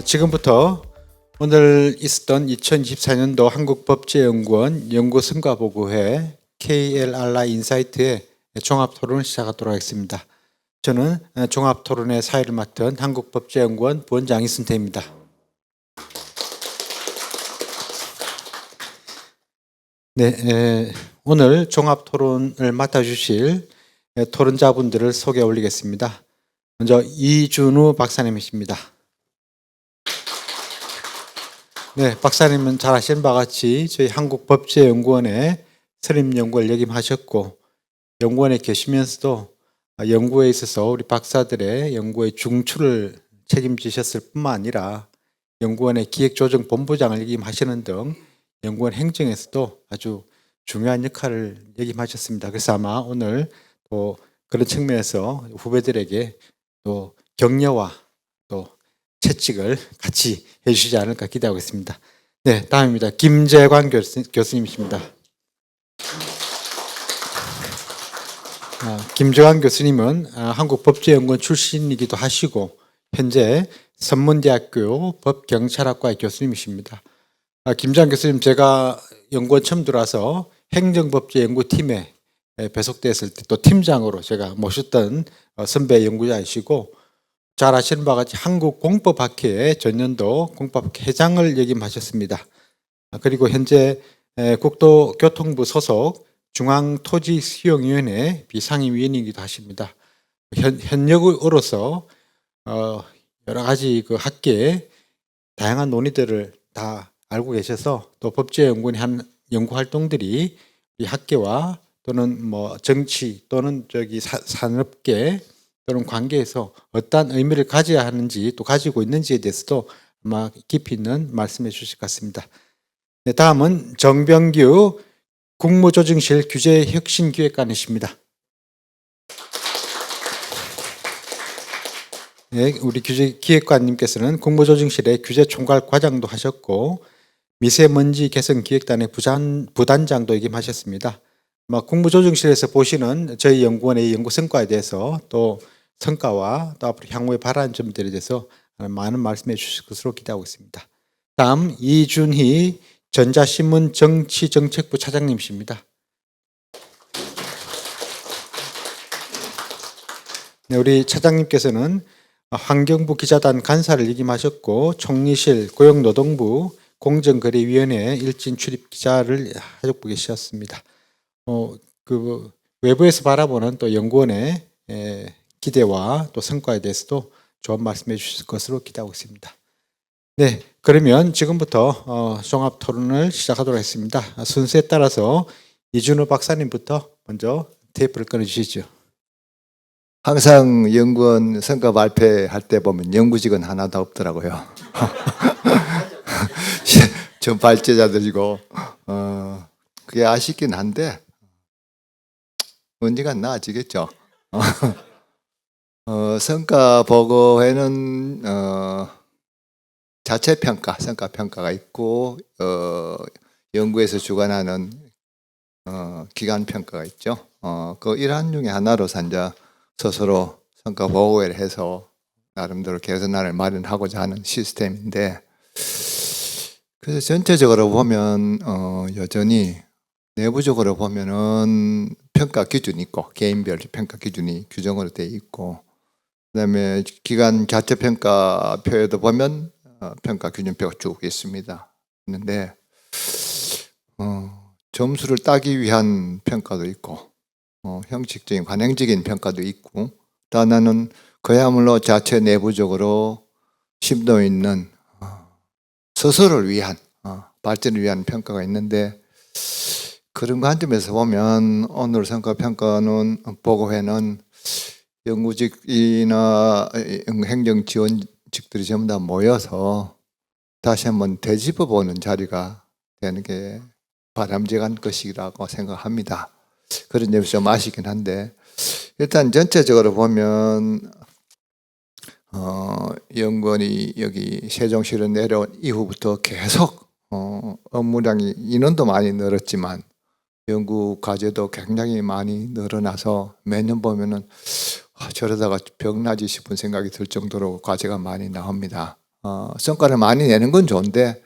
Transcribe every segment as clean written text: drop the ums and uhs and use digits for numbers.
지금부터 오늘 있었던 2024년도 한국법제연구원 연구성과보고회 KLRI 인사이트의 종합토론을 시작하도록 하겠습니다. 저는 종합토론의 사회를 맡은 한국법제연구원 부원장 이순태입니다. 네, 오늘 종합토론을 맡아주실 토론자분들을 소개 올리겠습니다. 먼저 이준우 박사님이십니다. 네, 박사님은 잘 아시는 바와 같이 저희 한국법제연구원의 선임연구를 역임하셨고 연구원에 계시면서도 연구에 있어서 우리 박사들의 연구의 중추를 책임지셨을 뿐만 아니라 연구원의 기획조정본부장을 역임하시는 등 연구원 행정에서도 아주 중요한 역할을 역임하셨습니다. 그래서 아마 오늘 또 그런 측면에서 후배들에게 또 격려와 또 채찍을 같이 해주시지 않을까 기대하고 있습니다. 네, 다음입니다. 김재관 교수님이십니다. 김재관 교수님은 한국법제연구원 출신이기도 하시고 현재 선문대학교 법경찰학과의 교수님이십니다. 김재관 교수님, 제가 연구원 처음 들어와서 행정법제연구팀에 배속됐을 때 또 팀장으로 제가 모셨던 선배 연구자이시고 잘 아시는 바와 같이 한국공법학회의 전년도 공법학회 회장을 역임하셨습니다. 그리고 현재 국토교통부 소속 중앙토지수용위원회 비상임위원이기도 하십니다. 현역으로서 여러 가지 그 학계의 다양한 논의들을 다 알고 계셔서 또 법제연구원의 한 연구 활동들이 우리 학계와 또는 뭐 정치 또는 산업계 또는 관계에서 어떠한 의미를 가져야 하는지 또 가지고 있는지에 대해서도 아마 깊이 있는 말씀해 주실 것 같습니다. 네, 다음은 정병규 국무조정실 규제혁신기획관이십니다. 네, 우리 규제기획관님께서는 국무조정실의 규제총괄과장도 하셨고 미세먼지 개선 기획단의 부단장도 역임하셨습니다. 국무조정실에서 보시는 저희 연구원의 연구 성과에 대해서 또 성과와 또 앞으로 향후에 바라는 점들에 대해서 많은 말씀해 주실 것으로 기대하고 있습니다. 다음 이준희 전자신문 정치정책부 차장님이십니다. 네, 우리 차장님께서는 환경부 기자단 간사를 역임하셨고 총리실 고용노동부 공정거래위원회 일진 출입 기자를 하고 계셨습니다. 그 외부에서 바라보는 또 연구원의 기대와 또 성과에 대해서도 좋은 말씀해 주실 것으로 기대하고 있습니다. 네, 그러면 지금부터 종합 토론을 시작하도록 하겠습니다. 순서에 따라서 이준호 박사님부터 먼저 테이프를 끊어주시죠. 항상 연구원 성과 발표할 때 보면 연구직은 하나도 없더라고요. 전 발제자들이고 그게 아쉽긴 한데 언젠가 나아지겠죠. 성과 보고회는 자체 평가, 성과 평가가 있고 연구에서 주관하는 기관 평가가 있죠. 그 일환 중에 하나로 산자 스스로 성과 보고회를 해서 나름대로 개선안을 마련하고자 하는 시스템인데, 그래서 전체적으로 보면 여전히 내부적으로 보면은 평가 기준이 있고 개인별 평가 기준이 규정으로 되어 있고, 그다음에 기관 자체 평가표에도 보면 평가 기준표가 쭉 있습니다. 있는데 점수를 따기 위한 평가도 있고 형식적인 관행적인 평가도 있고, 또 하나는 그야말로 자체 내부적으로 심도 있는 스스로를 위한 발전을 위한 평가가 있는데, 그런 관점에서 보면 오늘 성과평가는 보고회는 연구직이나 행정지원직들이 전부 다 모여서 다시 한번 되짚어보는 자리가 되는 게 바람직한 것이라고 생각합니다. 그런 점이 좀 아쉽긴 한데, 일단 전체적으로 보면 연구원이 여기 세종시로 내려온 이후부터 계속 업무량이 인원도 많이 늘었지만 연구 과제도 굉장히 많이 늘어나서 매년 보면은 저러다가 병나지 싶은 생각이 들 정도로 과제가 많이 나옵니다. 성과를 많이 내는 건 좋은데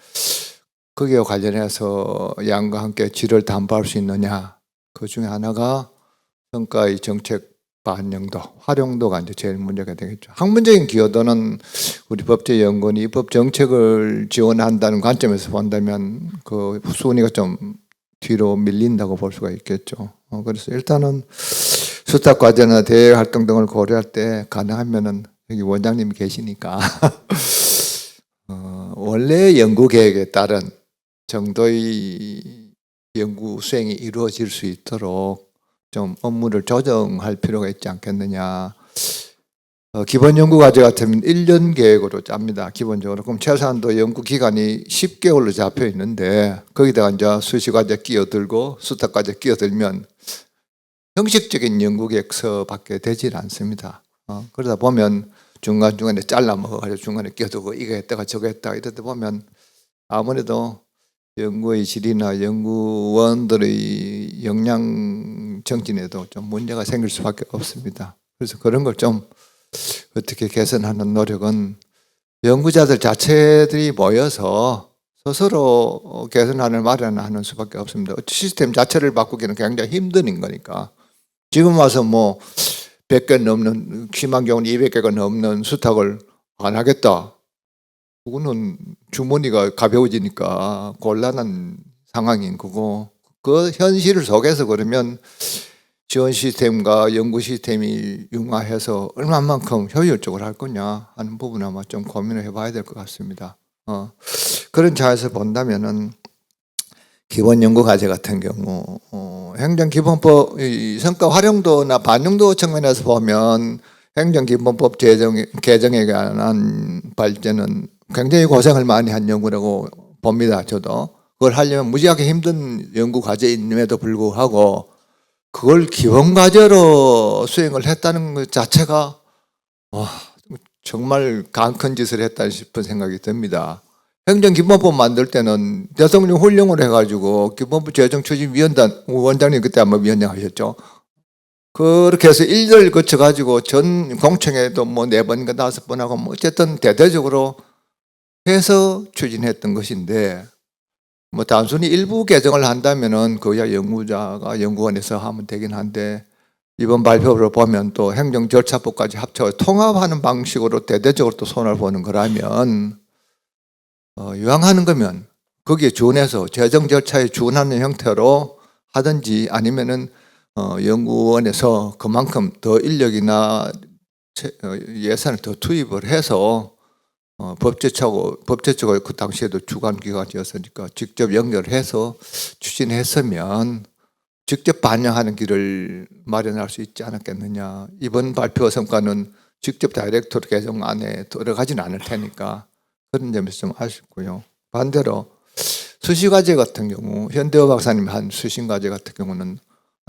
거기에 관련해서 양과 함께 질을 담보할 수 있느냐, 그 중에 하나가 성과의 정책 반영도, 활용도가 이제 제일 문제가 되겠죠. 학문적인 기여도는 우리 법제연구원이 법 정책을 지원한다는 관점에서 본다면 그 순위가 좀 뒤로 밀린다고 볼 수가 있겠죠. 그래서 일단은 수탁 과제나 대외 활동 등을 고려할 때 가능하면은 여기 원장님이 계시니까 원래 연구 계획에 따른 정도의 연구 수행이 이루어질 수 있도록 좀 업무를 조정할 필요가 있지 않겠느냐. 기본 연구 과제 같으면 1년 계획으로 짭니다. 기본적으로. 그럼 최소한도 연구 기간이 10개월로 잡혀 있는데 거기다가 이제 수시 과제 끼어들고 수탁 과제 끼어들면 형식적인 연구 계획서밖에 되질 않습니다. 그러다 보면 중간중간에 잘라 먹어가지고 중간에 끼어들고 이거 했다가 저거 했다가 이러다 보면 아무래도 연구의 질이나 연구원들의 역량 정진에도 좀 문제가 생길 수밖에 없습니다. 그래서 그런 걸 좀 어떻게 개선하는 노력은 연구자들 자체들이 모여서 스스로 개선안을 마련하는 수밖에 없습니다. 시스템 자체를 바꾸기는 굉장히 힘든 거니까. 지금 와서 뭐 100개 넘는, 심한 경우는 200개가 넘는 수탁을 안 하겠다. 그거는 주머니가 가벼워지니까 곤란한 상황인 거고, 그 현실 속에서 그러면 지원 시스템과 연구 시스템이 융화해서 얼마만큼 효율적으로 할 거냐 하는 부분 아마 좀 고민을 해봐야 될 것 같습니다. 그런 차에서 본다면은 기본 연구 과제 같은 경우 행정기본법 성과 활용도나 반영도 측면에서 보면 행정기본법 개정에 관한 발제는 굉장히 고생을 많이 한 연구라고 봅니다. 저도 그걸 하려면 무지하게 힘든 연구 과제임에도 불구하고 그걸 기본 과제로 수행을 했다는 것 자체가 정말 강 큰 짓을 했다 싶은 생각이 듭니다. 행정기본법 만들 때는 대통령 훈령을 해가지고 기본법 제정추진위원단 원장님 그때 아마 위원장 하셨죠. 그렇게 해서 일을 거쳐가지고 전 공청회도 뭐 4번인가 5번 하고 뭐 어쨌든 대대적으로 해서 추진했던 것인데 뭐 단순히 일부 개정을 한다면은 그야 연구자가 연구원에서 하면 되긴 한데 이번 발표를 보면 또 행정 절차법까지 합쳐 통합하는 방식으로 대대적으로 또 손을 보는 거라면 이왕하는 거면 거기에 준해서 재정 절차에 준하는 형태로 하든지 아니면은 연구원에서 그만큼 더 인력이나 예산을 더 투입을 해서 법제처가 그 당시에도 주관기관이었으니까 직접 연결해서 추진했으면 직접 반영하는 길을 마련할 수 있지 않았겠느냐. 이번 발표 성과는 직접 다이렉트로 개정 안에 들어가진 않을 테니까 그런 점에서 좀 아쉽고요. 반대로 수시과제 같은 경우 현대호 박사님 한 수시과제 같은 경우는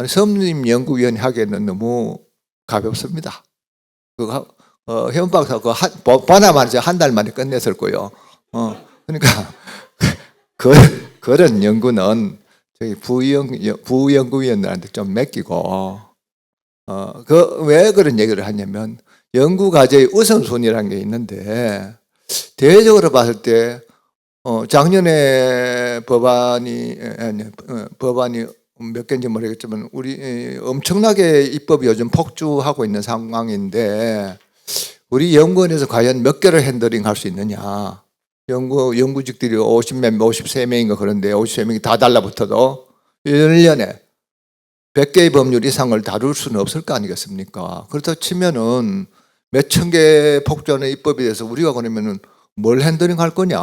선임연구위원이 하기에는 너무 가볍습니다. 그거 현 박사 보나마나 한 달 만에 끝냈을 거예요. 그러니까 그런 연구는 저희 부연구위원들한테 좀 맡기고 왜 그런 얘기를 하냐면 연구 과제의 우선순위라는 게 있는데 대외적으로 봤을 때 작년에 법안이 몇 개인지 모르겠지만 우리 엄청나게 입법이 요즘 폭주하고 있는 상황인데 우리 연구원에서 과연 몇 개를 핸들링 할 수 있느냐. 연구직들이 53명인가 그런데 53명이 다 달라붙어도 1년에 100개의 법률 이상을 다룰 수는 없을 거 아니겠습니까? 그렇다 치면은 몇천 개 폭주하는 입법에 대해서 우리가 그러면은 뭘 핸들링 할 거냐.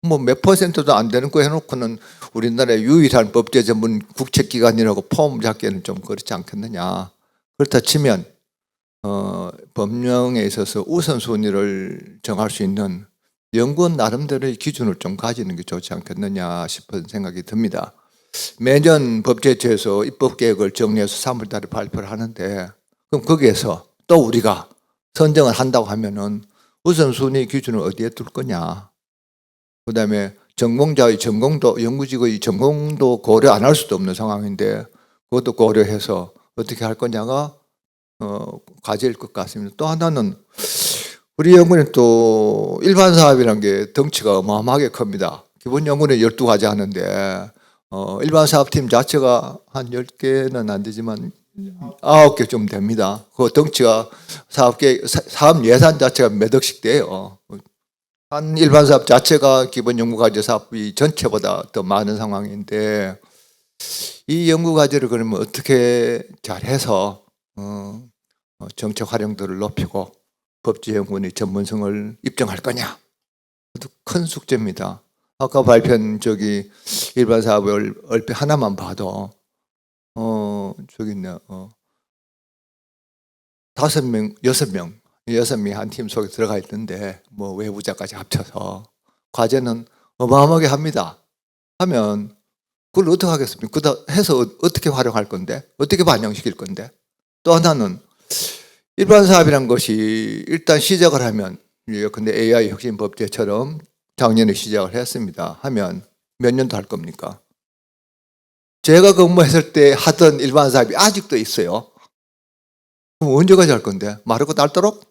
뭐 몇 퍼센트도 안 되는 거 해놓고는 우리나라의 유일한 법제 전문 국책기관이라고 폼 잡기에는 좀 그렇지 않겠느냐. 그렇다 치면 법령에 있어서 우선순위를 정할 수 있는 연구원 나름대로의 기준을 좀 가지는 게 좋지 않겠느냐 싶은 생각이 듭니다. 매년 법제처에서 입법계획을 정리해서 3월 달에 발표를 하는데 그럼 거기에서 또 우리가 선정을 한다고 하면은 우선순위 기준을 어디에 둘 거냐. 그 다음에 전공자의 전공도, 연구직의 전공도 고려 안 할 수도 없는 상황인데 그것도 고려해서 어떻게 할 거냐가 과제일 것 같습니다. 또 하나는 우리 연구는 또 일반 사업이라는 게 덩치가 어마어마하게 큽니다. 기본 연구는 12가지 하는데 일반 사업팀 자체가 한 10개는 안 되지만 9개 좀 됩니다. 그 덩치가 사업 예산 자체가 몇 억씩 돼요. 한 일반 사업 자체가 기본 연구과제 사업이 전체보다 더 많은 상황인데 이 연구과제를 그러면 어떻게 잘해서 정책 활용도를 높이고 법제연구원의 전문성을 입증할 거냐? 아주 큰 숙제입니다. 아까 발표한 일반 사업을 얼핏 하나만 봐도 저기 있네. 5명, 6명이 한 팀 속에 들어가 있는데 뭐 외부자까지 합쳐서 과제는 어마어마하게 합니다. 하면 그걸 어떻게 하겠습니까? 해서 어떻게 활용할 건데? 어떻게 반영시킬 건데? 또 하나는 일반 사업이란 것이 일단 시작을 하면 근데 AI 혁신 법제처럼 작년에 시작을 했습니다. 하면 몇 년도 할 겁니까? 제가 근무했을 때 하던 일반 사업이 아직도 있어요. 그럼 언제까지 할 건데? 마르고 닳도록?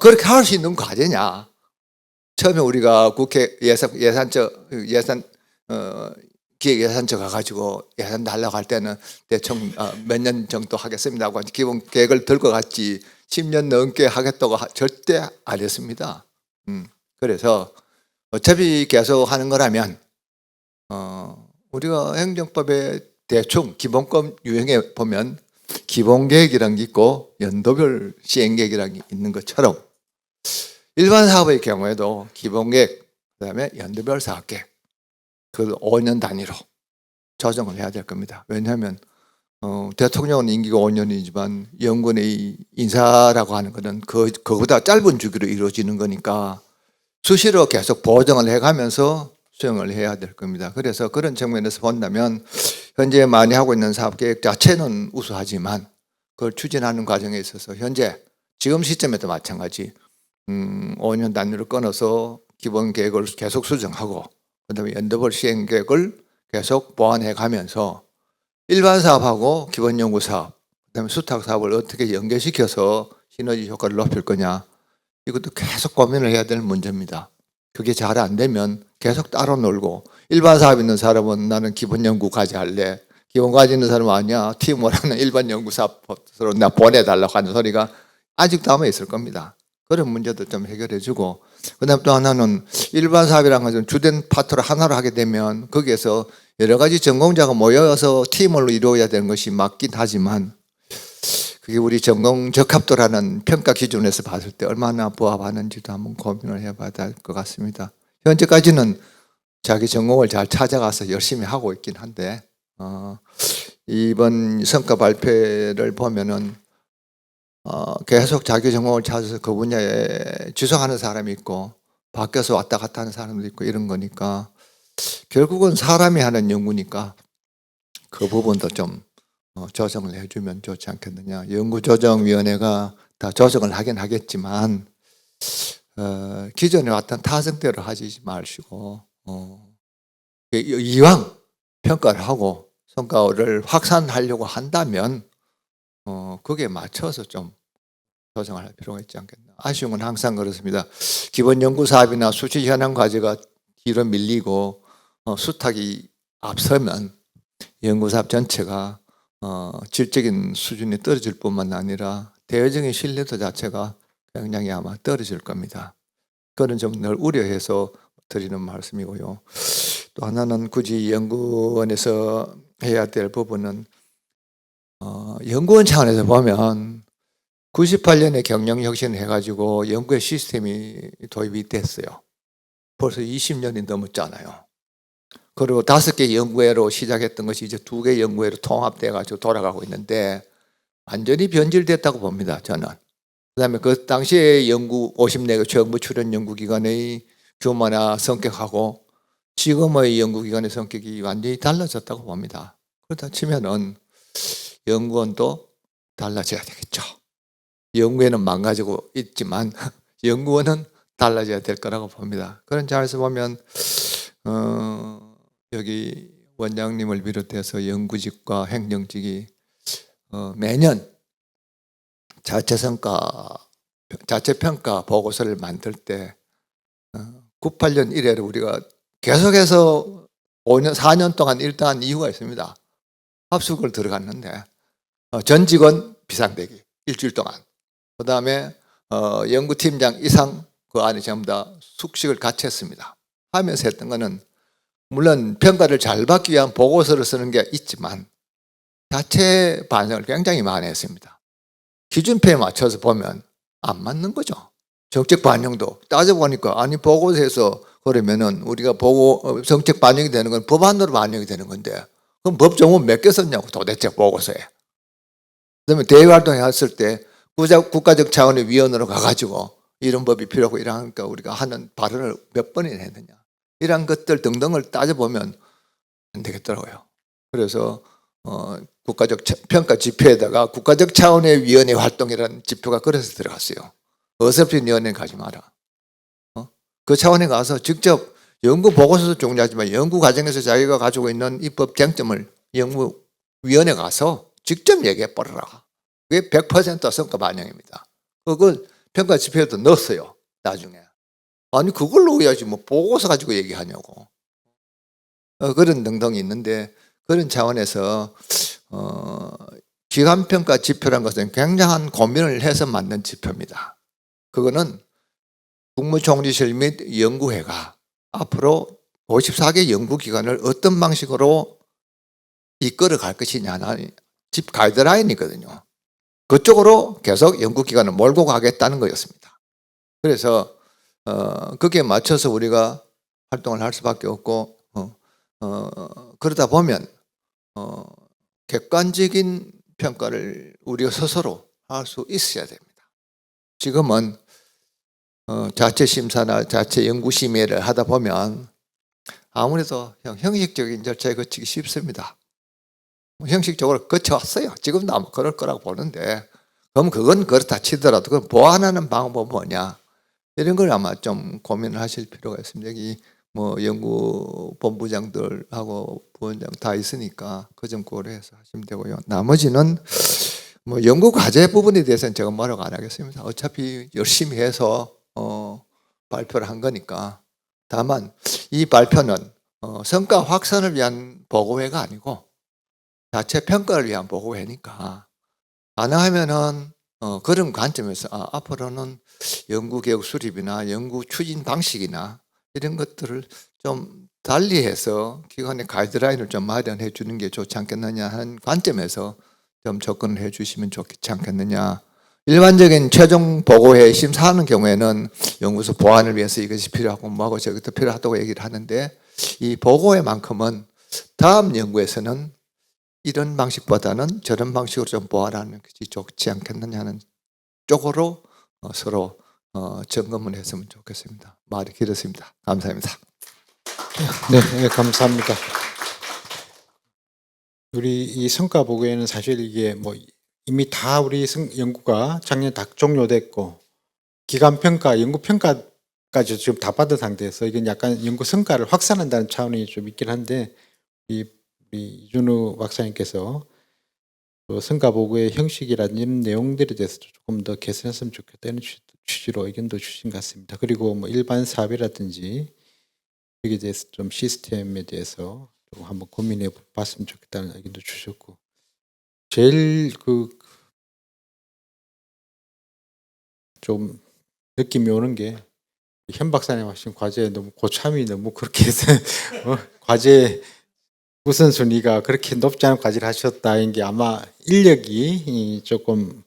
그렇게 할 수 있는 과제냐? 처음에 우리가 국회 기획예산처 가가지고 예산 달라고 할 때는 대충 몇 년 정도 하겠습니다 하고 기본 계획을 들고 갔지 10년 넘게 하겠다고 절대 안 했습니다. 그래서 어차피 계속 하는 거라면 우리가 행정법에 대충 기본법 유형에 보면 기본계획이라는 게 있고 연도별 시행계획이라는 게 있는 것처럼 일반 사업의 경우에도 기본계획 그다음에 연도별 사업계획 그 5년 단위로 조정을 해야 될 겁니다. 왜냐하면 대통령은 임기가 5년이지만 연구원의 인사라고 하는 것은 그거보다 짧은 주기로 이루어지는 거니까 수시로 계속 보정을 해가면서 수행을 해야 될 겁니다. 그래서 그런 측면에서 본다면 현재 많이 하고 있는 사업계획 자체는 우수하지만 그걸 추진하는 과정에 있어서 현재 지금 시점에도 마찬가지 5년 단위로 끊어서 기본 계획을 계속 수정하고 그다음에 연도별 시행 계획을 계속 보완해 가면서 일반 사업하고 기본 연구 사업, 그다음에 수탁 사업을 어떻게 연계시켜서 시너지 효과를 높일 거냐 이것도 계속 고민을 해야 될 문제입니다. 그게 잘 안 되면 계속 따로 놀고 일반 사업 있는 사람은 나는 기본 연구 과제 할래. 기본 과제 있는 사람은 아니야. 팀워크는 일반 연구 사업으로 나 보내달라고 하는 소리가 아직도 아마 있을 겁니다. 그런 문제도 좀 해결해 주고 그다음 또 하나는 일반 사업이라는 것은 주된 파트를 하나로 하게 되면 거기에서 여러 가지 전공자가 모여서 팀으로 이루어야 되는 것이 맞긴 하지만 그게 우리 전공 적합도라는 평가 기준에서 봤을 때 얼마나 부합하는지도 한번 고민을 해봐야 될 것 같습니다. 현재까지는 자기 전공을 잘 찾아가서 열심히 하고 있긴 한데 이번 성과 발표를 보면은 계속 자기 전공을 찾아서 그 분야에 주성하는 사람이 있고 바뀌어서 왔다 갔다 하는 사람도 있고 이런 거니까 결국은 사람이 하는 연구니까 그 부분도 좀 조정을 해주면 좋지 않겠느냐. 연구조정위원회가 다 조정을 하긴 하겠지만 기존에 왔던 타성대로 하지 마시고 이왕 평가를 하고 성과를 확산하려고 한다면 거기에 맞춰서 좀 조정을 할 필요가 있지 않겠나. 아쉬운 건 항상 그렇습니다. 기본 연구 사업이나 수치 현황 과제가 뒤로 밀리고 수탁이 앞서면 연구 사업 전체가 질적인 수준이 떨어질 뿐만 아니라 대외적인 신뢰도 자체가 굉장히 아마 떨어질 겁니다. 그런 점 늘 우려해서 드리는 말씀이고요. 또 하나는 굳이 연구원에서 해야 될 부분은 연구원 차원에서 보면 98년에 경영혁신을 해가지고 연구의 시스템이 도입이 됐어요. 벌써 20년이 넘었잖아요. 그리고 5개 연구회로 시작했던 것이 이제 2개 연구회로 통합돼가지고 돌아가고 있는데 완전히 변질됐다고 봅니다. 저는. 그다음에 그 당시에 54개 정부 출연 연구기관의 규모나 성격하고 지금의 연구기관의 성격이 완전히 달라졌다고 봅니다. 그렇다 치면은 연구원도 달라져야 되겠죠. 연구회는 망가지고 있지만 연구원은 달라져야 될 거라고 봅니다. 그런 점에서 보면 여기 원장님을 비롯해서 연구직과 행정직이 매년 자체 성과 자체 평가 보고서를 만들 때 98년 이래로 우리가 계속해서 5년, 4년 동안 일당한 이유가 있습니다. 합숙을 들어갔는데 전 직원 비상대기 일주일 동안. 그 다음에 연구팀장 이상 그 안에 전부 다 숙식을 같이 했습니다. 하면서 했던 거는 물론 평가를 잘 받기 위한 보고서를 쓰는 게 있지만 자체 반영을 굉장히 많이 했습니다. 기준표에 맞춰서 보면 안 맞는 거죠. 정책 반영도 따져보니까 아니 보고서에서 그러면은 우리가 보고 정책 반영이 되는 건 법안으로 반영이 되는 건데 그럼 법정은 몇 개 썼냐고 도대체 보고서에. 그다음에 대외활동 했을 때 국가적 차원의 위원으로 가가지고 이런 법이 필요하고 이러니까 우리가 하는 발언을 몇 번이나 했느냐. 이런 것들 등등을 따져보면 안 되겠더라고요. 그래서 국가적 평가 지표에다가 국가적 차원의 위원회 활동이라는 지표가 그래서 들어갔어요. 어설픈 위원회 가지 마라. 그 차원에 가서 직접 연구 보고서도 중요하지만 연구 과정에서 자기가 가지고 있는 입법 쟁점을 연구위원회 가서 직접 얘기해 버려라. 그게 100% 성과 반영입니다. 그걸 평가 지표에도 넣었어요. 나중에. 아니 그걸 넣어야지 뭐 보고서 가지고 얘기하냐고. 그런 등등이 있는데 그런 차원에서 기관평가 지표란 것은 굉장한 고민을 해서 만든 지표입니다. 그거는 국무총리실 및 연구회가 앞으로 54개 연구기관을 어떤 방식으로 이끌어 갈 것이냐는 집 가이드라인이거든요. 그쪽으로 계속 연구기관을 몰고 가겠다는 거였습니다. 그래서 거기에 맞춰서 우리가 활동을 할 수밖에 없고 그러다 보면 객관적인 평가를 우리가 스스로 할 수 있어야 됩니다. 지금은 자체 심사나 자체 연구 심의를 하다 보면 아무래도 형식적인 절차에 거치기 쉽습니다. 형식적으로 거쳐왔어요. 지금도 아마 그럴 거라고 보는데 그럼 그건 그렇다 치더라도 그걸 보완하는 방법은 뭐냐 이런 걸 아마 좀 고민을 하실 필요가 있습니다. 여기 뭐 연구본부장들하고 부원장 다 있으니까 그 점 고려해서 하시면 되고요. 나머지는 뭐 연구 과제 부분에 대해서는 제가 뭐라고 안 하겠습니다. 어차피 열심히 해서 발표를 한 거니까. 다만 이 발표는 성과 확산을 위한 보고회가 아니고 자체 평가를 위한 보고회니까 가능하면은 그런 관점에서 앞으로는 연구개혁 수립이나 연구 추진 방식이나 이런 것들을 좀 달리해서 기관의 가이드라인을 좀 마련해 주는 게 좋지 않겠느냐 하는 관점에서 좀 접근을 해 주시면 좋지 않겠느냐. 일반적인 최종 보고회 심사하는 경우에는 연구소 보완을 위해서 이것이 필요하고 뭐하고 저것도 필요하다고 얘기를 하는데 이 보고회만큼은 다음 연구에서는 이런 방식보다는 저런 방식으로 좀 보완하는 것이 좋지 않겠느냐는 쪽으로 서로 점검을 했으면 좋겠습니다. 말이 길었습니다. 감사합니다. 네, 감사합니다. 우리 이 성과 보고에는 사실 이게 뭐 이미 다 우리 연구가 작년 다 종료됐고 기관 평가, 연구 평가까지 지금 다 받은 상태에서 이건 약간 연구 성과를 확산한다는 차원이 좀 있긴 한데 우리 이준우 박사님께서 그 성과 보고의 형식이라는 이런 내용들에 대해서 조금 더 개선했으면 좋겠다는 취지로 의견도 주신 것 같습니다. 그리고 뭐 일반 사업이라든지 여기에 대해서 좀 시스템에 대해서 좀 한번 고민해 봤으면 좋겠다는 의견도 주셨고 제일 좀 느낌이 오는 게 현 박사님 하신 과제에 너무 고참이 너무 그렇게 해서 과제 우선순위가 그렇게 높지 않은 과제를 하셨다는 게 아마 인력이 조금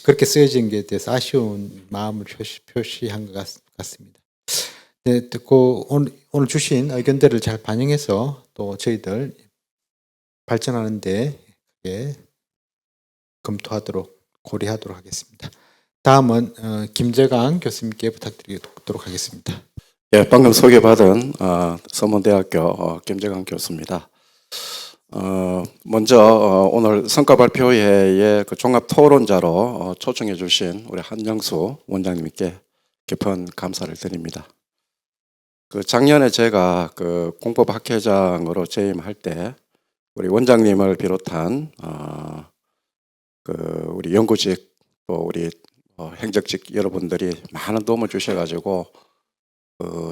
그렇게 쓰여진 게 대해서 아쉬운 마음을 표시한 것 같습니다. 네, 듣고 오늘 주신 의견들을 잘 반영해서 또 저희들 발전하는 데 검토하도록 고려하도록 하겠습니다. 다음은 김재강 교수님께 부탁드리도록 하겠습니다. 예, 방금 소개받은 서문대학교 김재강 교수입니다. 먼저 오늘 성과 발표회의 그 종합 토론자로 초청해 주신 우리 한영수 원장님께 깊은 감사를 드립니다. 그 작년에 제가 그 공법학회장으로 재임할 때 우리 원장님을 비롯한 그 우리 연구직 또 우리 행정직 여러분들이 많은 도움을 주셔가지고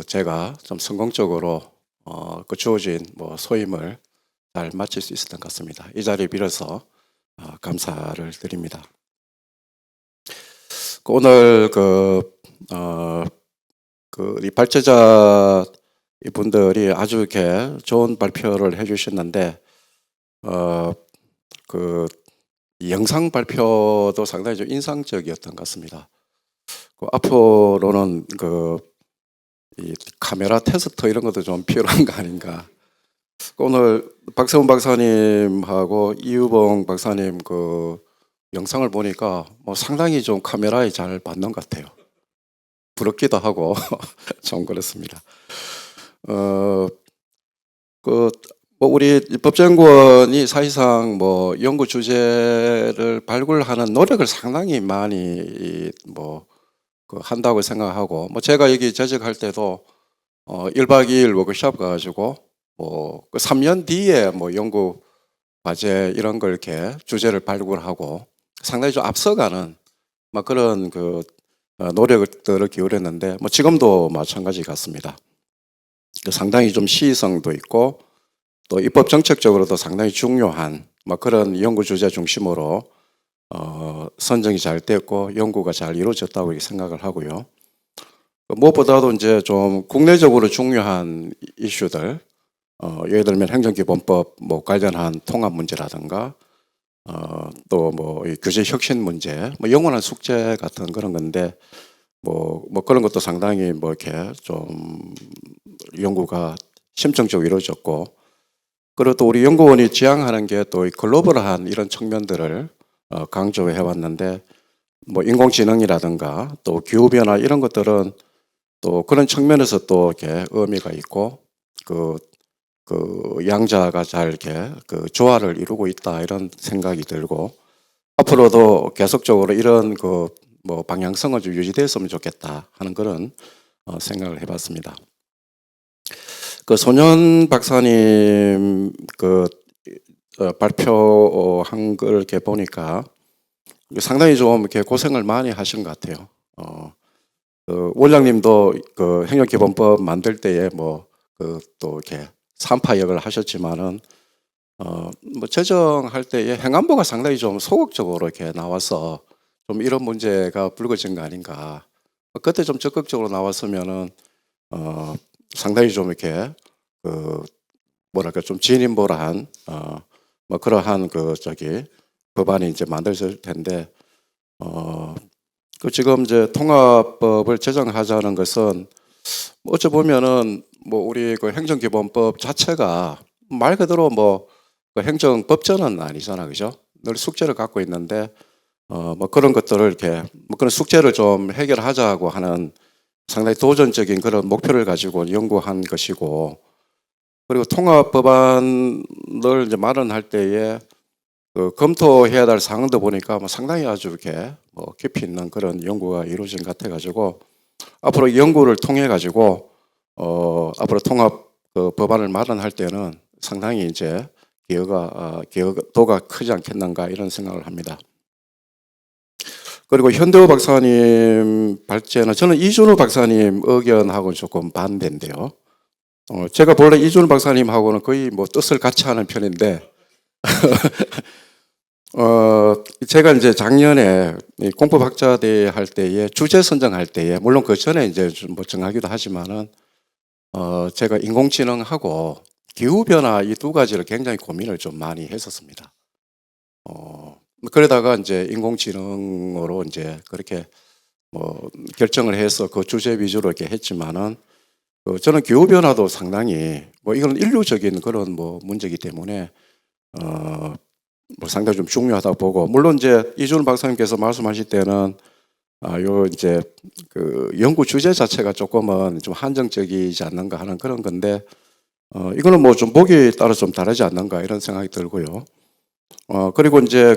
제가 좀 성공적으로 그 주어진 소임을 잘 마칠 수 있었던 것 같습니다. 이 자리에 빌어서 감사를 드립니다. 오늘 이 발제자 이분들이 아주 이렇게 좋은 발표를 해주셨는데 이 영상 발표도 상당히 좀 인상적이었던 것 같습니다. 앞으로는 이 카메라 테스트 이런 것도 좀 필요한 거 아닌가. 오늘 박세훈 박사님하고 이유봉 박사님 영상을 보니까 상당히 좀 카메라에 잘 받는 것 같아요. 부럽기도 하고 좀 그렇습니다. 우리 법제연구원이 사실상 연구 주제를 발굴하는 노력을 상당히 많이 한다고 생각하고 제가 여기 재직할 때도 1박 2일 워크숍 가가지고 3년 뒤에 연구 과제 이런 걸 이렇게 주제를 발굴하고 상당히 좀 앞서가는 그런 노력들을 기울였는데 지금도 마찬가지 같습니다. 상당히 좀 시의성도 있고 또 입법 정책적으로도 상당히 중요한 그런 연구 주제 중심으로 선정이 잘 됐고 연구가 잘 이루어졌다고 이렇게 생각을 하고요. 무엇보다도 이제 좀 국내적으로 중요한 이슈들, 예를 들면 행정기본법 관련한 통합 문제라든가 또 이 규제 혁신 문제, 영원한 숙제 같은 그런 건데 그런 것도 상당히 이렇게 좀 연구가 심층적으로 이루어졌고 그리고 또 우리 연구원이 지향하는 게 또 글로벌한 이런 측면들을 강조해 왔는데 인공지능이라든가 또 기후변화 이런 것들은 또 그런 측면에서 또 이렇게 의미가 있고 양자가 잘 이렇게 조화를 이루고 있다 이런 생각이 들고 앞으로도 계속적으로 이런 방향성을 좀 유지됐으면 좋겠다 하는 그런 생각을 해봤습니다. 소년 박사님 발표한 걸 이렇게 보니까 상당히 좀 이렇게 고생을 많이 하신 것 같아요. 원장님도 행정기본법 만들 때에 또 이렇게 산파역을 하셨지만은 제정할 때에 행안부가 상당히 좀 소극적으로 이렇게 나와서 좀 이런 문제가 불거진 거 아닌가. 그때 좀 적극적으로 나왔으면은 상당히 좀 이렇게 좀 진인보라한 그러한 법안이 이제 만들어질 텐데 지금 이제 통합법을 제정하자는 것은 어찌 보면은 우리 행정기본법 자체가 말 그대로 행정법전은 아니잖아, 그죠? 늘 숙제를 갖고 있는데 그런 것들을 이렇게 그런 숙제를 좀 해결하자고 하는 상당히 도전적인 그런 목표를 가지고 연구한 것이고 그리고 통합 법안을 이제 마련할 때에 검토해야 될 사항도 보니까 상당히 아주 이렇게 깊이 있는 그런 연구가 이루어진 것 같아가지고 앞으로 이 연구를 통해 가지고 앞으로 통합 법안을 마련할 때는 상당히 이제 기여도가 크지 않겠는가 이런 생각을 합니다. 그리고 현대호 박사님 발제는 저는 이준우 박사님 의견하고 조금 반대인데요. 제가 본래 이준우 박사님하고는 거의 뜻을 같이 하는 편인데 제가 이제 작년에 공법학자대 할 때에 주제 선정할 때에 물론 그 전에 이제 좀 정하기도 하지만은 제가 인공지능하고 기후변화 이 두 가지를 굉장히 고민을 좀 많이 했었습니다. 그러다가 이제 인공지능으로 이제 그렇게 결정을 해서 그 주제 위주로 이렇게 했지만은 저는 기후변화도 상당히 이건 인류적인 그런 문제이기 때문에 상당히 좀 중요하다고 보고 물론 이제 이준우 박사님께서 말씀하실 때는 요 이제 연구 주제 자체가 조금은 좀 한정적이지 않는가 하는 그런 건데 이거는 좀 보기에 따라 좀 다르지 않는가 이런 생각이 들고요. 그리고 이제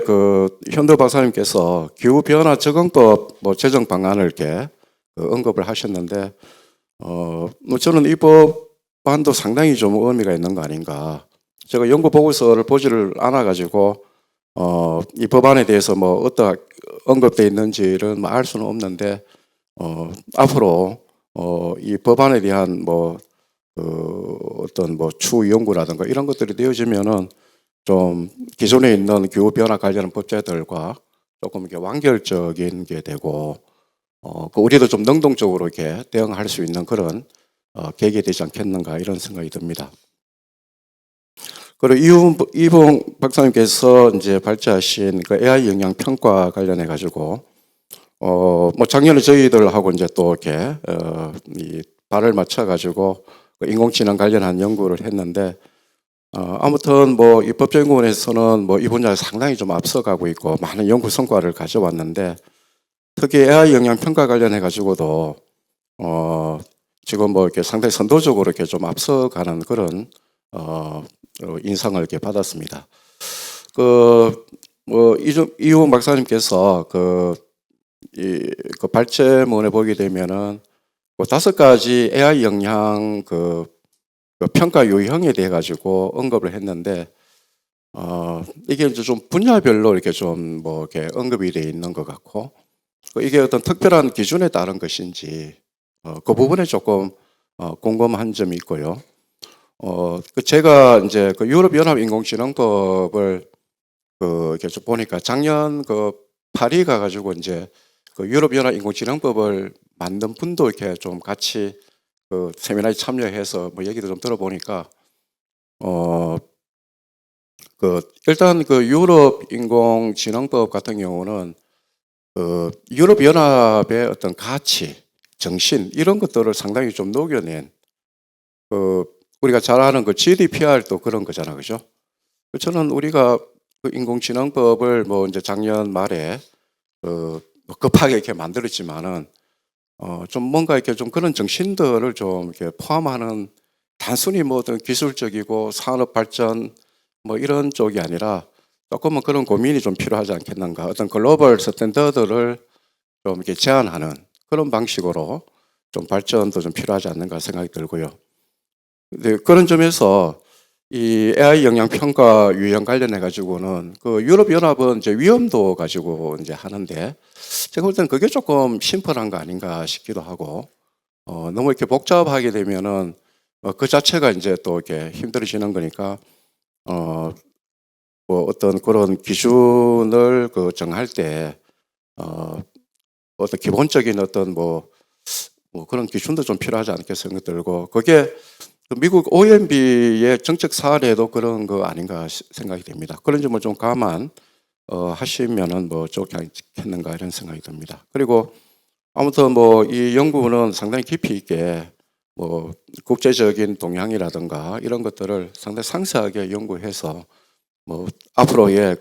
현도 박사님께서 기후변화 적응법 제정 방안을 이렇게 언급을 하셨는데 저는 이 법안도 상당히 좀 의미가 있는 거 아닌가. 제가 연구 보고서를 보지를 않아 가지고 이 법안에 대해서 뭐 어떠 언급돼 있는지를 알 수는 없는데 앞으로 이 법안에 대한 뭐 어떤 뭐 추후 연구라든가 이런 것들이 되어지면은 좀 기존에 있는 기후 변화 관련한 법제들과 조금 이렇게 완결적인 게 되고 그 우리도 좀 능동적으로 이렇게 대응할 수 있는 그런 계기가 되지 않겠는가 이런 생각이 듭니다. 그리고 이봉 박사님께서 이제 발제하신 그 AI 영향 평가 관련해 가지고 뭐 작년에 저희들하고 이제 또 이렇게 이 발을 맞춰 가지고 인공지능 관련한 연구를 했는데 아무튼 뭐 입법연구원에서는 뭐 이 분야에 상당히 좀 앞서가고 있고 많은 연구 성과를 가져왔는데 특히 AI 영향 평가 관련해 가지고도 지금 뭐 이렇게 상당히 선도적으로 이렇게 좀 앞서가는 그런 인상을 이렇게 받았습니다. 뭐 이용 박사님께서 그 발제문에 보게 되면은 그 5가지 AI 영향 그 평가 유형에 대해 가지고 언급을 했는데 이게 이제 좀 분야별로 이렇게 좀 뭐 이렇게 언급이 되어 있는 것 같고 이게 어떤 특별한 기준에 따른 것인지 그 부분에 조금 궁금한 점이 있고요. 제가 이제 그 유럽연합 인공지능법을 이렇게 좀 보니까 작년 파리 가가지고 이제 그 유럽연합 인공지능법을 만든 분도 이렇게 좀 같이 그 세미나에 참여해서 뭐 얘기도 좀 들어보니까 일단 그 유럽 인공지능법 같은 경우는 유럽연합의 어떤 가치, 정신 이런 것들을 상당히 좀 녹여낸 우리가 잘 아는 그 GDPR도 그런 거잖아, 그죠? 저는 우리가 그 인공지능법을 뭐 이제 작년 말에 급하게 이렇게 만들었지만은 좀 뭔가 이렇게 좀 그런 정신들을 좀 이렇게 포함하는 단순히 뭐 어떤 기술적이고 산업 발전 뭐 이런 쪽이 아니라 조금은 그런 고민이 좀 필요하지 않겠는가. 어떤 글로벌 스탠더드를 좀 이렇게 제한하는 그런 방식으로 좀 발전도 좀 필요하지 않는가 생각이 들고요. 네, 그런 점에서 이 AI 영향 평가 유형 관련해 가지고는 그 유럽 연합은 이제 위험도 가지고 이제 하는데 제가 볼 때는 그게 조금 심플한 거 아닌가 싶기도 하고 너무 이렇게 복잡하게 되면은 그 자체가 이제 또 이렇게 힘들어지는 거니까 뭐 어떤 그런 기준을 정할 때 어떤 기본적인 어떤 뭐 그런 기준도 좀 필요하지 않겠 생각 들고 그게 미국 OMB의 정책 사례도 그런 거 아닌가 생각이 됩니다. 그런 점을 좀 감안 하시면은 뭐 좋지 않겠는가 이런 생각이 듭니다. 그리고 아무튼 뭐 이 연구는 상당히 깊이 있게 뭐 국제적인 동향이라든가 이런 것들을 상당히 상세하게 연구해서 뭐 앞으로의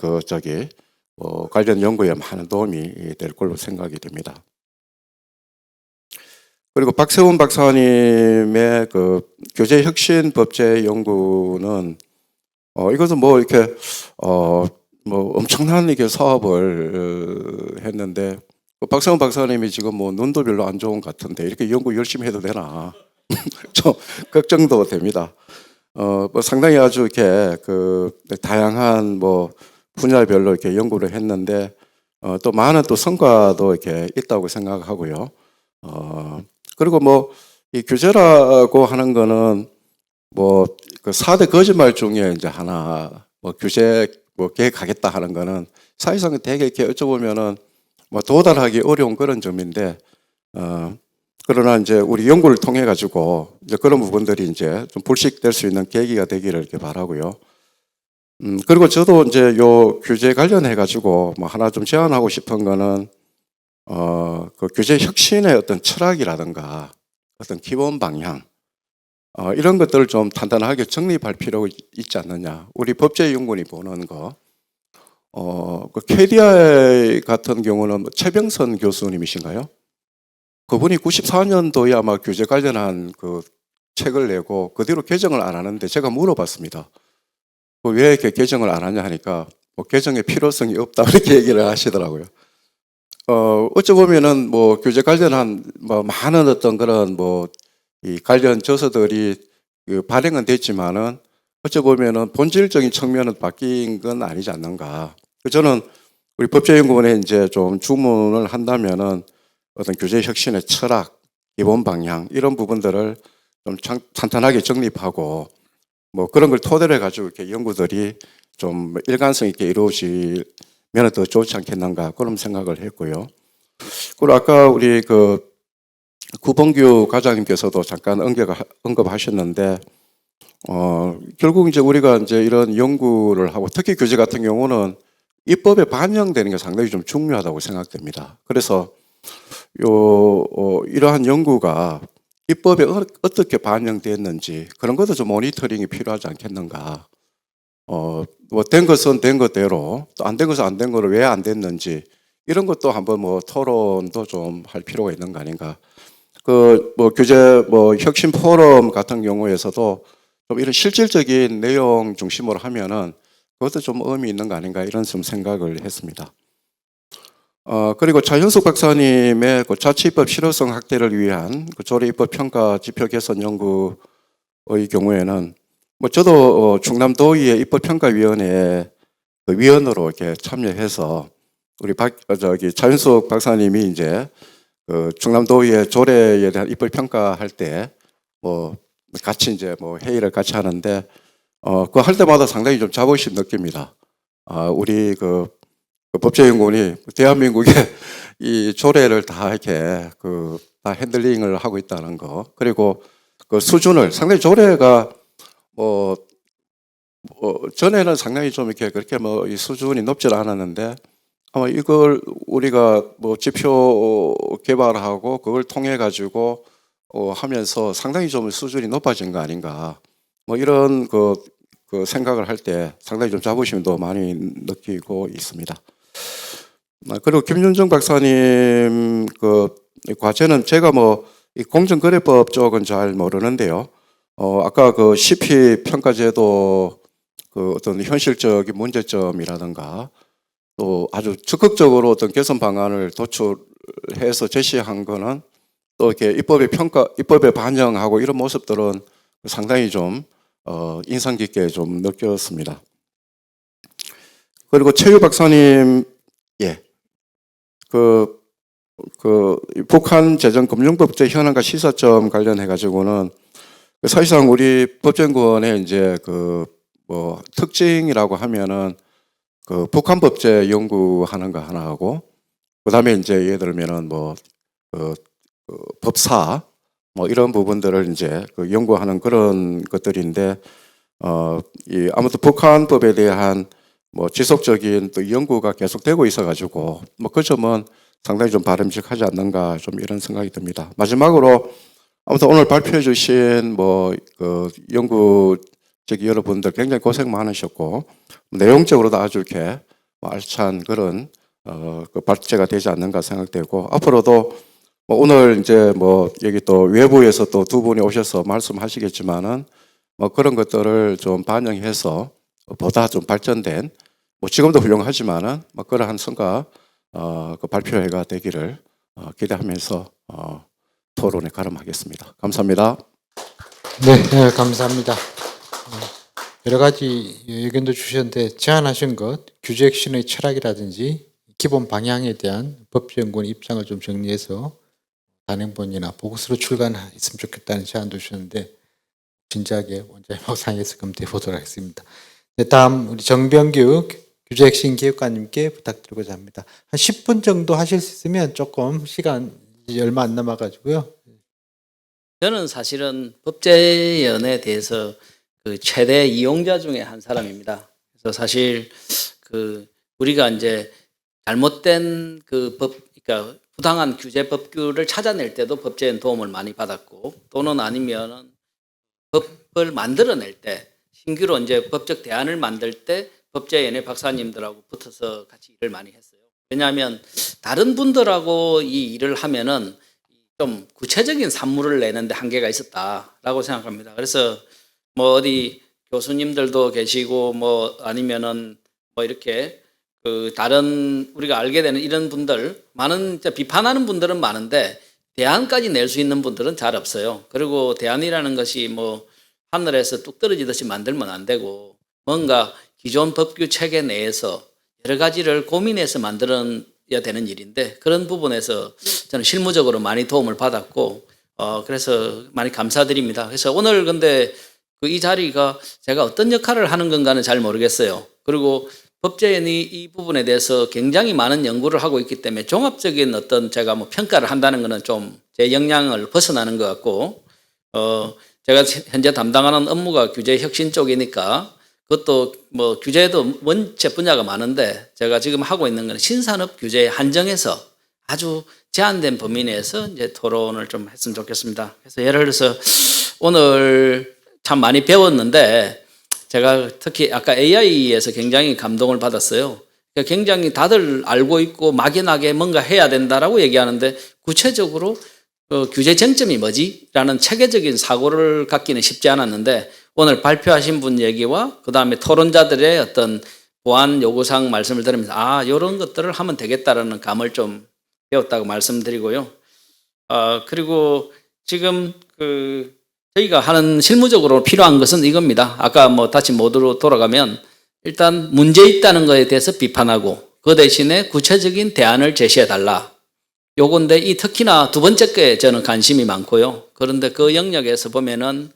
관련 연구에 많은 도움이 될 걸로 생각이 됩니다. 그리고 박세훈 박사님의 그 교재 혁신 법제 연구는 이것은 뭐 이렇게 뭐 엄청난 이게 사업을 했는데 박세훈 박사님이 지금 뭐 눈도 별로 안 좋은 것 같은데 이렇게 연구 열심히 해도 되나 좀 걱정도 됩니다. 뭐 상당히 아주 이렇게 다양한 뭐 분야별로 이렇게 연구를 했는데 또 많은 또 성과도 이렇게 있다고 생각하고요. 그리고 뭐 이 규제라고 하는 거는 뭐 그 4대 거짓말 중에 이제 하나 뭐 규제 뭐 계획하겠다 하는 거는 사실상 되게 이렇게 어쩌보면은 뭐 도달하기 어려운 그런 점인데 그러나 이제 우리 연구를 통해 가지고 이제 그런 부분들이 이제 좀 불식될 수 있는 계기가 되기를 이렇게 바라고요. 그리고 저도 이제 요 규제 관련해 가지고 뭐 하나 좀 제안하고 싶은 거는 그 규제 혁신의 어떤 철학이라든가 어떤 기본 방향 이런 것들을 좀 단단하게 정립할 필요가 있지 않느냐. 우리 법제연구원이 보는 거. 그 KDI 같은 경우는 최병선 교수님이신가요? 그분이 94년도에 아마 규제 관련한 그 책을 내고 그 뒤로 개정을 안 하는데 제가 물어봤습니다. 왜 이렇게 개정을 안 하냐 하니까 뭐 개정의 필요성이 없다 이렇게 얘기를 하시더라고요. 어쩌보면은 뭐 규제 관련한 뭐 많은 어떤 그런 뭐 이 관련 저서들이 발행은 됐지만은 어쩌보면은 본질적인 측면은 바뀐 건 아니지 않는가. 저는 우리 법제연구원에 이제 좀 주문을 한다면은 어떤 교재 혁신의 철학, 기본 방향 이런 부분들을 좀 탄탄하게 정립하고 뭐 그런 걸 토대로 해가지고 이렇게 연구들이 좀 일관성 있게 이루어지면 더 좋지 않겠는가 그런 생각을 했고요. 그리고 아까 우리 그 구봉규 과장님께서도 잠깐 언급하셨는데 결국 이제 우리가 이제 이런 연구를 하고 특히 교재 같은 경우는 입법에 반영되는 게 상당히 좀 중요하다고 생각됩니다. 그래서 이러한 연구가 입법에 어떻게 반영됐는지 그런 것도 좀 모니터링이 필요하지 않겠는가. 뭐 된 것은 된 것대로 또 안 된 것은 안 된 거로 왜 안 됐는지 이런 것도 한번 뭐 토론도 좀 할 필요가 있는 거 아닌가. 그 뭐 교재 뭐 혁신 포럼 같은 경우에서도 좀 이런 실질적인 내용 중심으로 하면은 그것도 좀 의미 있는 거 아닌가 이런 좀 생각을 했습니다. 그리고 차현숙 박사님의 그 자치입법 실효성 확대를 위한 그 조례입법 평가 지표 개선 연구의 경우에는 뭐 저도 충남도의회 입법평가위원회 그 위원으로 이렇게 참여해서 우리 차현숙 박사님이 이제 그 충남도의회 조례에 대한 입법평가할 때 뭐 같이 이제 뭐 회의를 같이 하는데 그거 할 때마다 상당히 좀 자부심 느낍니다. 우리 그 법제연구원이 대한민국의 이 조례를 다 이렇게 다 핸들링을 하고 있다는 거. 그리고 그 수준을 상당히 조례가 전에는 상당히 좀 이렇게 그렇게 뭐 이 수준이 높지 않았는데 아마 이걸 우리가 뭐 지표 개발하고 그걸 통해 가지고 하면서 상당히 좀 수준이 높아진 거 아닌가. 뭐 이런 그 생각을 할 때 상당히 좀 자부심도 많이 느끼고 있습니다. 그리고 김윤정 박사님 그 과제는 제가 뭐 이 공정거래법 쪽은 잘 모르는데요. 아까 그 CP 평가제도 그 어떤 현실적인 문제점이라든가 또 아주 적극적으로 어떤 개선 방안을 도출해서 제시한 거는 또 이렇게 입법에 반영하고 이런 모습들은 상당히 좀 인상 깊게 좀 느꼈습니다. 그리고 최유 박사님, 예, 그 북한 재정 금융법제 현황과 시사점 관련해 가지고는 사실상 우리 법제연구원의 이제 뭐 특징이라고 하면은 그 북한 법제 연구하는 거 하나 하고 그다음에 이제 예를 들면은 뭐 법사 뭐 이런 부분들을 이제 연구하는 그런 것들인데 아무튼 북한법에 대한 뭐 지속적인 또 연구가 계속되고 있어가지고 뭐 그 점은 상당히 좀 바람직하지 않는가 좀 이런 생각이 듭니다. 마지막으로 아무튼 오늘 발표해 주신 뭐 연구직 여러분들 굉장히 고생 많으셨고 내용적으로도 아주 이렇게 알찬 그런 그 발제가 되지 않는가 생각되고 앞으로도 뭐 오늘 이제 뭐 여기 또 외부에서 또 두 분이 오셔서 말씀하시겠지만은 뭐 그런 것들을 좀 반영해서 보다 좀 발전된 뭐 지금도 훌륭하지만은 뭐 그러한 성과 그 발표회가 되기를 기대하면서 토론에 가름하겠습니다. 감사합니다. 네, 감사합니다. 여러 가지 의견도 주셨는데 제안하신 것 규제 혁신의 철학이라든지 기본 방향에 대한 법제연구원 입장을 좀 정리해서 단행본이나 보고서로 출간했으면 좋겠다는 제안도 주셨는데 진지하게 원장님하고 상의해서 검토해 보도록 하겠습니다. 네, 다음 우리 정병규 규제혁신 기획관님께 부탁드리고자 합니다. 한 10분 정도 하실 수 있으면 조금 시간 얼마 안 남아가지고요. 저는 사실은 법제연에 대해서 그 최대 이용자 중에 한 사람입니다. 그래서 사실 우리가 이제 잘못된 그러니까 부당한 규제 법규를 찾아낼 때도 법제연 도움을 많이 받았고 또는 아니면은 법을 만들어낼 때 신규로 이제 법적 대안을 만들 때 법제연의 박사님들하고 붙어서 같이 일을 많이 했어요. 왜냐하면 다른 분들하고 이 일을 하면은 좀 구체적인 산물을 내는데 한계가 있었다라고 생각합니다. 그래서 뭐 어디 교수님들도 계시고 뭐 아니면은 뭐 이렇게 다른 우리가 알게 되는 이런 분들 많은 비판하는 분들은 많은데 대안까지 낼 수 있는 분들은 잘 없어요. 그리고 대안이라는 것이 뭐 하늘에서 뚝 떨어지듯이 만들면 안 되고 뭔가 기존 법규 체계 내에서 여러 가지를 고민해서 만들어야 되는 일인데 그런 부분에서 저는 실무적으로 많이 도움을 받았고 그래서 많이 감사드립니다. 그래서 오늘 근데 이 자리가 제가 어떤 역할을 하는 건가는 잘 모르겠어요. 그리고 법제연이 이 부분에 대해서 굉장히 많은 연구를 하고 있기 때문에 종합적인 어떤 제가 뭐 평가를 한다는 것은 좀 제 역량을 벗어나는 것 같고 제가 현재 담당하는 업무가 규제 혁신 쪽이니까 그것도 뭐 규제도 원체 분야가 많은데 제가 지금 하고 있는 건 신산업 규제에 한정해서 아주 제한된 범위 내에서 이제 토론을 좀 했으면 좋겠습니다. 그래서 예를 들어서 오늘 참 많이 배웠는데 제가 특히 아까 AI에서 굉장히 감동을 받았어요. 그러니까 굉장히 다들 알고 있고 막연하게 뭔가 해야 된다라고 얘기하는데 구체적으로 규제 쟁점이 뭐지? 라는 체계적인 사고를 갖기는 쉽지 않았는데 오늘 발표하신 분 얘기와 그다음에 토론자들의 어떤 보안 요구사항 말씀을 들으면서 이런 것들을 하면 되겠다라는 감을 좀 배웠다고 말씀드리고요. 그리고 지금 저희가 하는 실무적으로 필요한 것은 이겁니다. 아까 뭐 다시 모두로 돌아가면 일단 문제 있다는 것에 대해서 비판하고 그 대신에 구체적인 대안을 제시해 달라. 요건데 이 특히나 두 번째 게 저는 관심이 많고요. 그런데 그 영역에서 보면은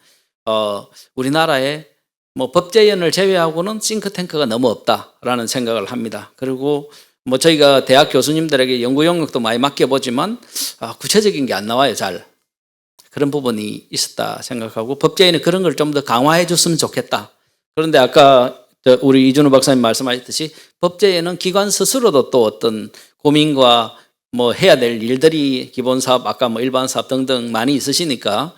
우리나라에 뭐 법제연을 제외하고는 싱크탱크가 너무 없다라는 생각을 합니다. 그리고 뭐 저희가 대학 교수님들에게 연구 영역도 많이 맡겨보지만 구체적인 게 안 나와요, 잘. 그런 부분이 있었다 생각하고 법제연이 그런 걸 좀 더 강화해 줬으면 좋겠다. 그런데 아까 우리 이준호 박사님 말씀하셨듯이 법제연은 기관 스스로도 또 어떤 고민과 뭐 해야 될 일들이 기본사업, 아까 뭐 일반사업 등등 많이 있으시니까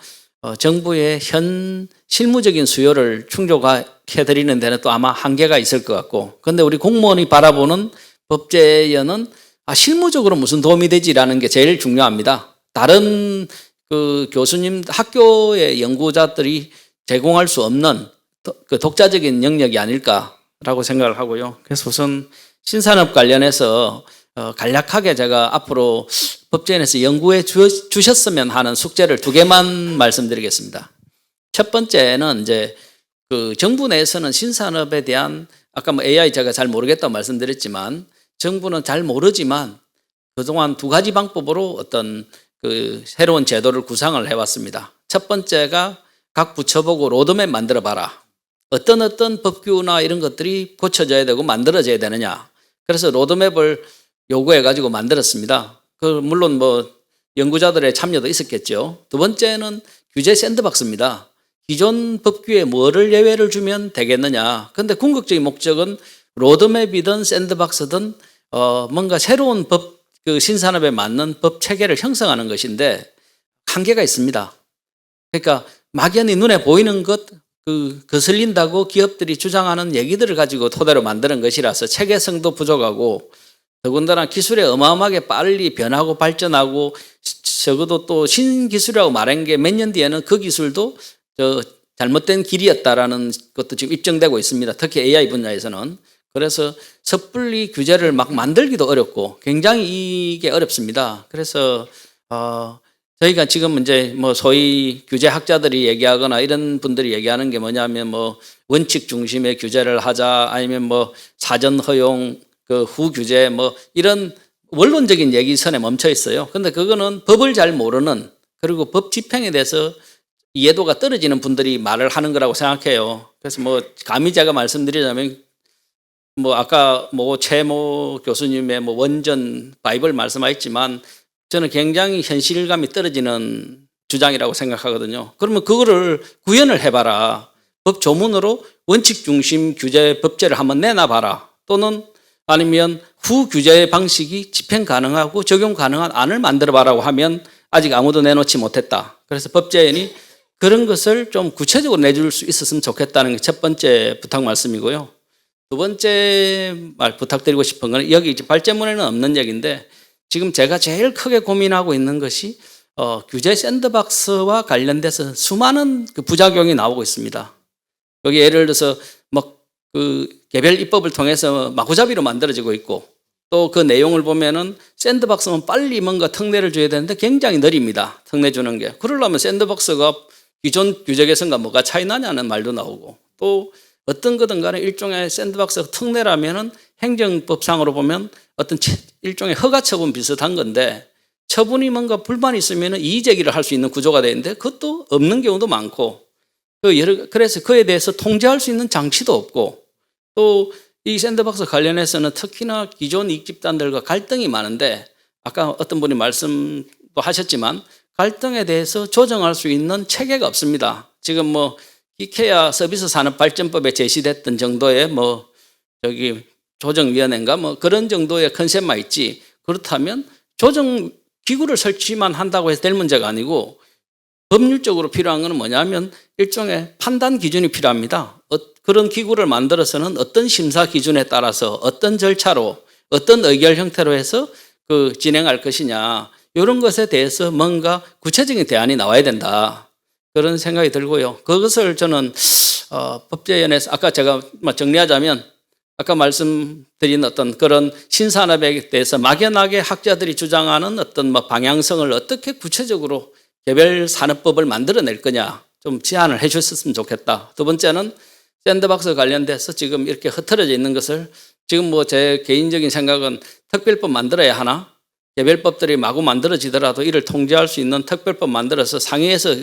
정부의 현 실무적인 수요를 충족해드리는 데는 또 아마 한계가 있을 것 같고 그런데 우리 공무원이 바라보는 법제연은 실무적으로 무슨 도움이 되지라는 게 제일 중요합니다. 다른 그 교수님, 학교의 연구자들이 제공할 수 없는 그 독자적인 영역이 아닐까라고 생각을 하고요. 그래서 우선 신산업 관련해서 간략하게 제가 앞으로 법제연에서 연구해 주셨으면 하는 숙제를 2개만 말씀드리겠습니다. 첫 번째는 이제 그 정부 내에서는 신산업에 대한 아까 뭐 AI 제가 잘 모르겠다고 말씀드렸지만 정부는 잘 모르지만 그동안 2가지 방법으로 어떤 그 새로운 제도를 구상을 해왔습니다. 첫 번째가 각 부처 보고 로드맵 만들어 봐라. 어떤 법규나 이런 것들이 고쳐져야 되고 만들어져야 되느냐. 그래서 로드맵을 요구해가지고 만들었습니다. 물론 뭐 연구자들의 참여도 있었겠죠. 두 번째는 규제 샌드박스입니다. 기존 법규에 뭐를 예외를 주면 되겠느냐. 그런데 궁극적인 목적은 로드맵이든 샌드박스든 뭔가 새로운 그 신산업에 맞는 법 체계를 형성하는 것인데 한계가 있습니다. 그러니까 막연히 눈에 보이는 것 거슬린다고 기업들이 주장하는 얘기들을 가지고 토대로 만드는 것이라서 체계성도 부족하고 더군다나 기술에 어마어마하게 빨리 변하고 발전하고 적어도 또 신기술이라고 말한 게 몇 년 뒤에는 그 기술도 잘못된 길이었다라는 것도 지금 입증되고 있습니다. 특히 AI 분야에서는. 그래서 섣불리 규제를 막 만들기도 어렵고 굉장히 이게 어렵습니다. 그래서 저희가 지금 이제 뭐 소위 규제학자들이 얘기하거나 이런 분들이 얘기하는 게 뭐냐면 뭐 원칙 중심의 규제를 하자 아니면 뭐 사전 허용 그 후 규제 뭐 이런 원론적인 얘기선에 멈춰 있어요. 근데 그거는 법을 잘 모르는 그리고 법 집행에 대해서 이해도가 떨어지는 분들이 말을 하는 거라고 생각해요. 그래서 뭐 감히 제가 말씀드리자면 뭐 아까 뭐 최모 교수님의 뭐 원전 바이블 말씀하셨지만 저는 굉장히 현실감이 떨어지는 주장이라고 생각하거든요. 그러면 그거를 구현을 해봐라. 법 조문으로 원칙 중심 규제 법제를 한번 내놔봐라. 또는 아니면 후 규제 방식이 집행 가능하고 적용 가능한 안을 만들어봐라고 하면 아직 아무도 내놓지 못했다. 그래서 법제연이 그런 것을 좀 구체적으로 내줄 수 있었으면 좋겠다는 게 첫 번째 부탁 말씀이고요. 두 번째 말 부탁드리고 싶은 건 여기 이제 발제문에는 없는 얘기인데 지금 제가 제일 크게 고민하고 있는 것이 규제 샌드박스와 관련돼서 수많은 그 부작용이 나오고 있습니다. 여기 예를 들어서 뭐 그 개별 입법을 통해서 마구잡이로 만들어지고 있고 또 그 내용을 보면은 샌드박스는 빨리 뭔가 특례를 줘야 되는데 굉장히 느립니다. 특례 주는 게. 그러려면 샌드박스가 기존 규제 개선과 뭐가 차이 나냐는 말도 나오고 또 어떤 거든 간에 일종의 샌드박스가 특례라면은 행정법상으로 보면 어떤 일종의 허가 처분 비슷한 건데 처분이 뭔가 불만이 있으면 이의제기를 할 수 있는 구조가 되는데 그것도 없는 경우도 많고 그래서 그에 대해서 통제할 수 있는 장치도 없고 또 이 샌드박스 관련해서는 특히나 기존 이익집단들과 갈등이 많은데 아까 어떤 분이 말씀도 하셨지만 갈등에 대해서 조정할 수 있는 체계가 없습니다. 지금 뭐 이케아 서비스 산업 발전법에 제시됐던 정도의 뭐 조정위원회인가 뭐 그런 정도의 컨셉만 있지 그렇다면 조정 기구를 설치만 한다고 해서 될 문제가 아니고 법률적으로 필요한 것은 뭐냐면 일종의 판단 기준이 필요합니다. 그런 기구를 만들어서는 어떤 심사 기준에 따라서 어떤 절차로 어떤 의결 형태로 해서 진행할 것이냐 이런 것에 대해서 뭔가 구체적인 대안이 나와야 된다. 그런 생각이 들고요. 그것을 저는 법제위원회에서 아까 제가 정리하자면 아까 말씀드린 어떤 그런 신산업에 대해서 막연하게 학자들이 주장하는 어떤 방향성을 어떻게 구체적으로 개별 산업법을 만들어낼 거냐 좀 제안을 해 주셨으면 좋겠다. 두 번째는 샌드박스 관련돼서 지금 이렇게 흐트러져 있는 것을 지금 뭐 제 개인적인 생각은 특별법 만들어야 하나 개별법들이 마구 만들어지더라도 이를 통제할 수 있는 특별법 만들어서 상위에서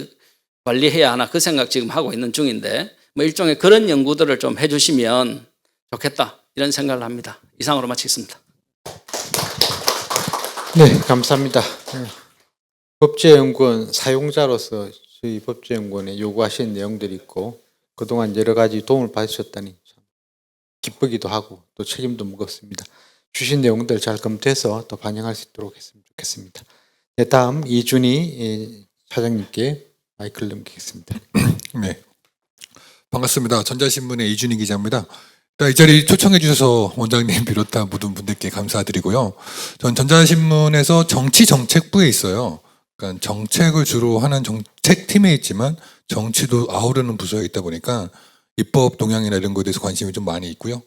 관리해야 하나 그 생각 지금 하고 있는 중인데 뭐 일종의 그런 연구들을 좀 해주시면 좋겠다 이런 생각을 합니다. 이상으로 마치겠습니다. 네, 감사합니다. 법제연구원 사용자로서 저희 법제연구원에 요구하신 내용들이 있고 그동안 여러 가지 도움을 받으셨다니 참 기쁘기도 하고 또 책임도 무겁습니다. 주신 내용들 잘 검토해서 또 반영할 수 있도록 했으면 좋겠습니다. 네, 다음 이준희 차장님께 마이크를 넘기겠습니다. 네, 반갑습니다. 전자신문의 이준희 기자입니다. 이 자리 초청해 주셔서 원장님 비롯한 모든 분들께 감사드리고요. 전 전자신문에서 정치정책부에 있어요. 그러니까 정책을 주로 하는 정책팀에 있지만 정치도 아우르는 부서에 있다 보니까 입법 동향이나 이런 것에 대해서 관심이 좀 많이 있고요.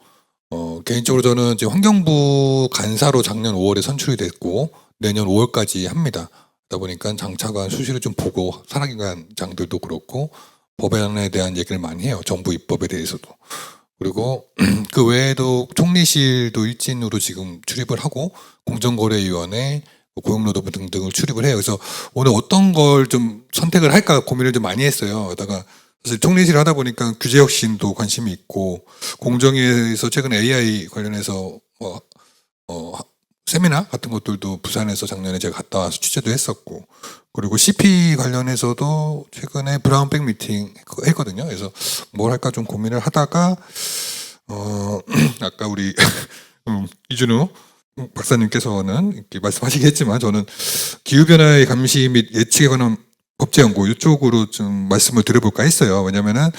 개인적으로 저는 이제 환경부 간사로 작년 5월에 선출이 됐고 내년 5월까지 합니다. 그러다 보니까 장차관 수시를 좀 보고 산하기관장들도 그렇고 법안에 대한 얘기를 많이 해요. 정부 입법에 대해서도. 그리고 그 외에도 총리실도 일진으로 지금 출입을 하고 공정거래위원회, 고용노동부 등등을 출입을 해요. 그래서 오늘 어떤 걸 좀 선택을 할까 고민을 좀 많이 했어요. 그러다가 사실 총리실 하다 보니까 규제혁신도 관심이 있고 공정위에서 최근에 AI 관련해서 세미나 같은 것들도 부산에서 작년에 제가 갔다 와서 취재도 했었고 그리고 CP 관련해서도 최근에 브라운백 미팅 했거든요. 그래서 뭘 할까 좀 고민을 하다가 아까 우리 이준우 박사님께서는 이렇게 말씀하시겠지만 저는 기후변화의 감시 및 예측에 관한 법제연구 이쪽으로 좀 말씀을 드려볼까 했어요. 왜냐면은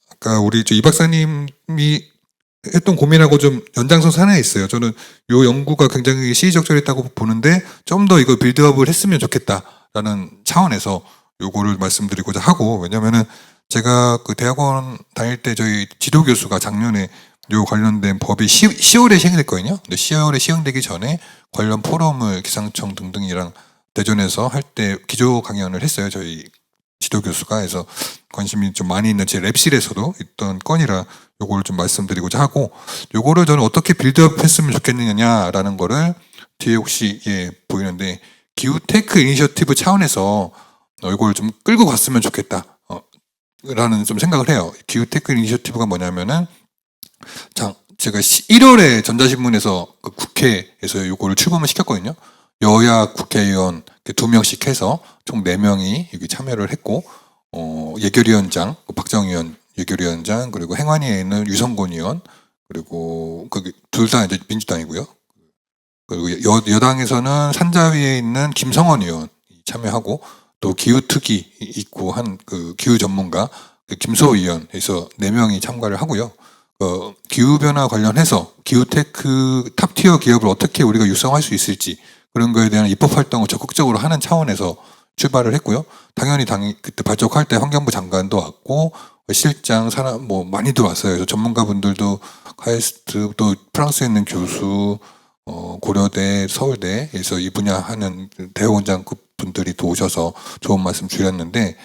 아까 우리 이 박사님이 했던 고민하고 좀 연장선상에 하나 있어요. 저는 이 연구가 굉장히 시의적절했다고 보는데 좀 더 이거 빌드업을 했으면 좋겠다라는 차원에서 요거를 말씀드리고자 하고 왜냐면은 제가 그 대학원 다닐 때 저희 지도 교수가 작년에 요 관련된 법이 10월에 시행됐거든요. 근데 10월에 시행되기 전에 관련 포럼을 기상청 등등이랑 대전에서 할 때 기조 강연을 했어요. 저희 지도 교수가. 해서 관심이 좀 많이 있는 제 랩실에서도 있던 건이라 요거를 좀 말씀드리고자 하고 요거를 저는 어떻게 빌드업 했으면 좋겠느냐라는 거를 뒤에 혹시 보이는데 기후테크 이니셔티브 차원에서 이걸 좀 끌고 갔으면 좋겠다 라는 좀 생각을 해요. 기후테크 이니셔티브가 뭐냐면은 제가 1월에 전자신문에서 그 국회에서 요거를 출범을 시켰거든요. 여야 국회의원 2명씩 해서 총 4명이 여기 참여를 했고 예결위원장 박정희원 예결위원장 그리고 행안위에 있는 유성곤 의원 그리고 둘 다 이제 민주당이고요. 그리고 여당에서는 산자위에 있는 김성원 의원 참여하고 또 기후특위 있고 한 그 기후 전문가 김소호 의원에서 4명이 참가를 하고요. 기후변화 관련해서 기후테크 탑티어 기업을 어떻게 우리가 육성할 수 있을지 그런 거에 대한 입법 활동을 적극적으로 하는 차원에서 출발을 했고요. 당연히 그때 발족할 때 환경부 장관도 왔고 실장 사람 많이 들어왔어요. 그래서 전문가분들도 카이스트 또 프랑스에 있는 교수 고려대 서울대에서 이 분야 하는 대학원장급 분들이 또 오셔서 좋은 말씀 주셨는데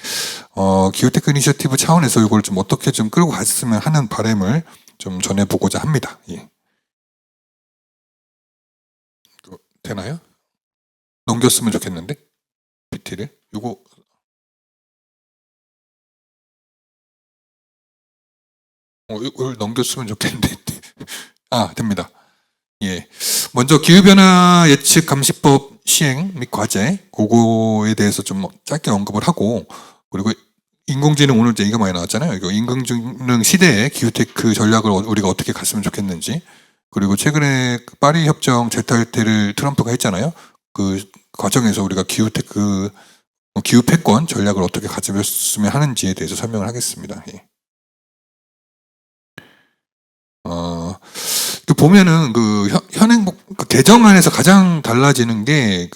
기후테크 이니셔티브 차원에서 이걸 좀 어떻게 좀 끌고 갔으면 하는 바람을 좀 전해보고자 합니다. 예. 되나요? 넘겼으면 좋겠는데 PPT를 요거 이걸 넘겼으면 좋겠는데 됩니다. 예, 먼저 기후변화 예측 감시법 시행 및 과제 그거에 대해서 좀 짧게 언급을 하고, 그리고 인공지능 오늘 얘기가 많이 나왔잖아요. 이거 인공지능 시대의 기후테크 전략을 우리가 어떻게 갔으면 좋겠는지, 그리고 최근에 파리 협정 재탈퇴를 트럼프가 했잖아요. 그 과정에서 우리가 기후테크 기후 패권 전략을 어떻게 가져갔으면 하는지에 대해서 설명을 하겠습니다. 예. 보면은 그 현행법 그 개정안에서 가장 달라지는 게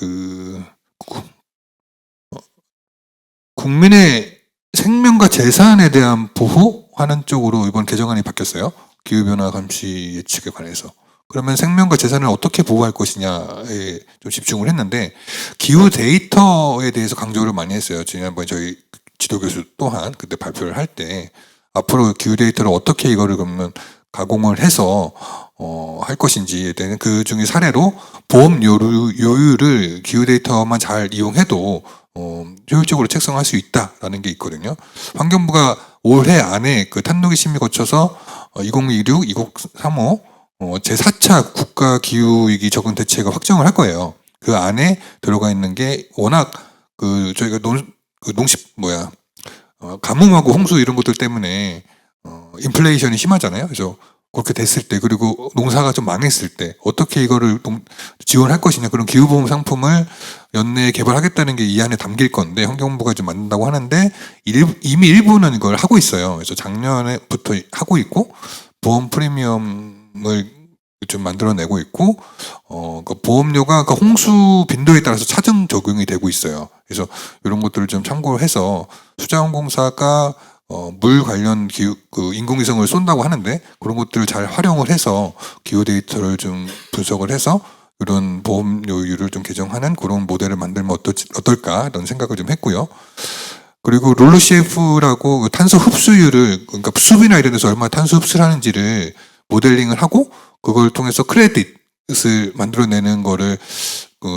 국민의 생명과 재산에 대한 보호하는 쪽으로 이번 개정안이 바뀌었어요. 기후변화 감시 예측에 관해서. 그러면 생명과 재산을 어떻게 보호할 것이냐에 좀 집중을 했는데, 기후 데이터에 대해서 강조를 많이 했어요. 지난번에 저희 지도교수 또한 그때 발표를 할 때 앞으로 기후 데이터를 어떻게 이거를 그러면 가공을 해서 할 것인지에 대한 그 중에 사례로 보험 요율을 기후 데이터만 잘 이용해도 효율적으로 책정할 수 있다라는 게 있거든요. 환경부가 올해 안에 그 탄노기 심의 거쳐서 2026, 2035 제4차 국가 기후위기 적응 대책을 확정을 할 거예요. 그 안에 들어가 있는 게 워낙 저희가 가뭄하고 홍수 이런 것들 때문에 인플레이션이 심하잖아요. 그래서 그렇게 됐을 때, 그리고 농사가 좀 망했을 때 어떻게 이거를 지원할 것이냐, 그런 기후보험 상품을 연내에 개발하겠다는 게 이 안에 담길 건데, 환경부가 좀 만든다고 하는데 이미 일부는 이걸 하고 있어요. 그래서 작년에부터 하고 있고, 보험 프리미엄을 좀 만들어내고 있고, 그 보험료가 그 홍수 빈도에 따라서 차등 적용이 되고 있어요. 그래서 이런 것들을 좀 참고해서 수자원공사가 물 관련 인공위성을 쏜다고 하는데, 그런 것들을 잘 활용을 해서 기후 데이터를 좀 분석을 해서 이런 보험료율을 좀 개정하는 그런 모델을 만들면 어떨까 이런 생각을 좀 했고요. 그리고 롤루CF라고 탄소 흡수율을, 그러니까 수비나 이런 데서 얼마나 탄소 흡수를 하는지를 모델링을 하고 그걸 통해서 크레딧을 만들어내는 거를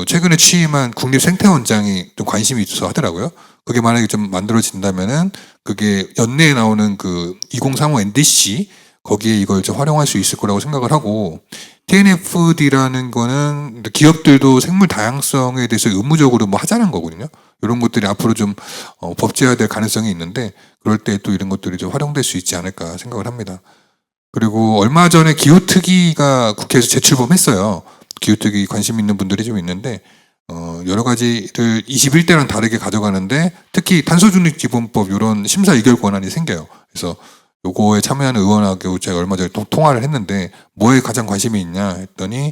최근에 취임한 국립생태원장이 좀 관심이 있어서 하더라고요. 그게 만약에 좀 만들어진다면은 그게 연내에 나오는 그 2035 NDC 거기에 이걸 좀 활용할 수 있을 거라고 생각을 하고, TNFD라는 거는 기업들도 생물 다양성에 대해서 의무적으로 뭐 하자는 거거든요. 이런 것들이 앞으로 좀 법제화될 가능성이 있는데, 그럴 때 또 이런 것들이 좀 활용될 수 있지 않을까 생각을 합니다. 그리고 얼마 전에 기후특위가 국회에서 재출범했어요. 기후특위 관심 있는 분들이 좀 있는데, 여러 가지를 21대랑 다르게 가져가는데, 특히 탄소중립기본법 이런 심사 의결 권한이 생겨요. 그래서 요거에 참여하는 의원하고 제가 얼마 전에 통화를 했는데, 뭐에 가장 관심이 있냐 했더니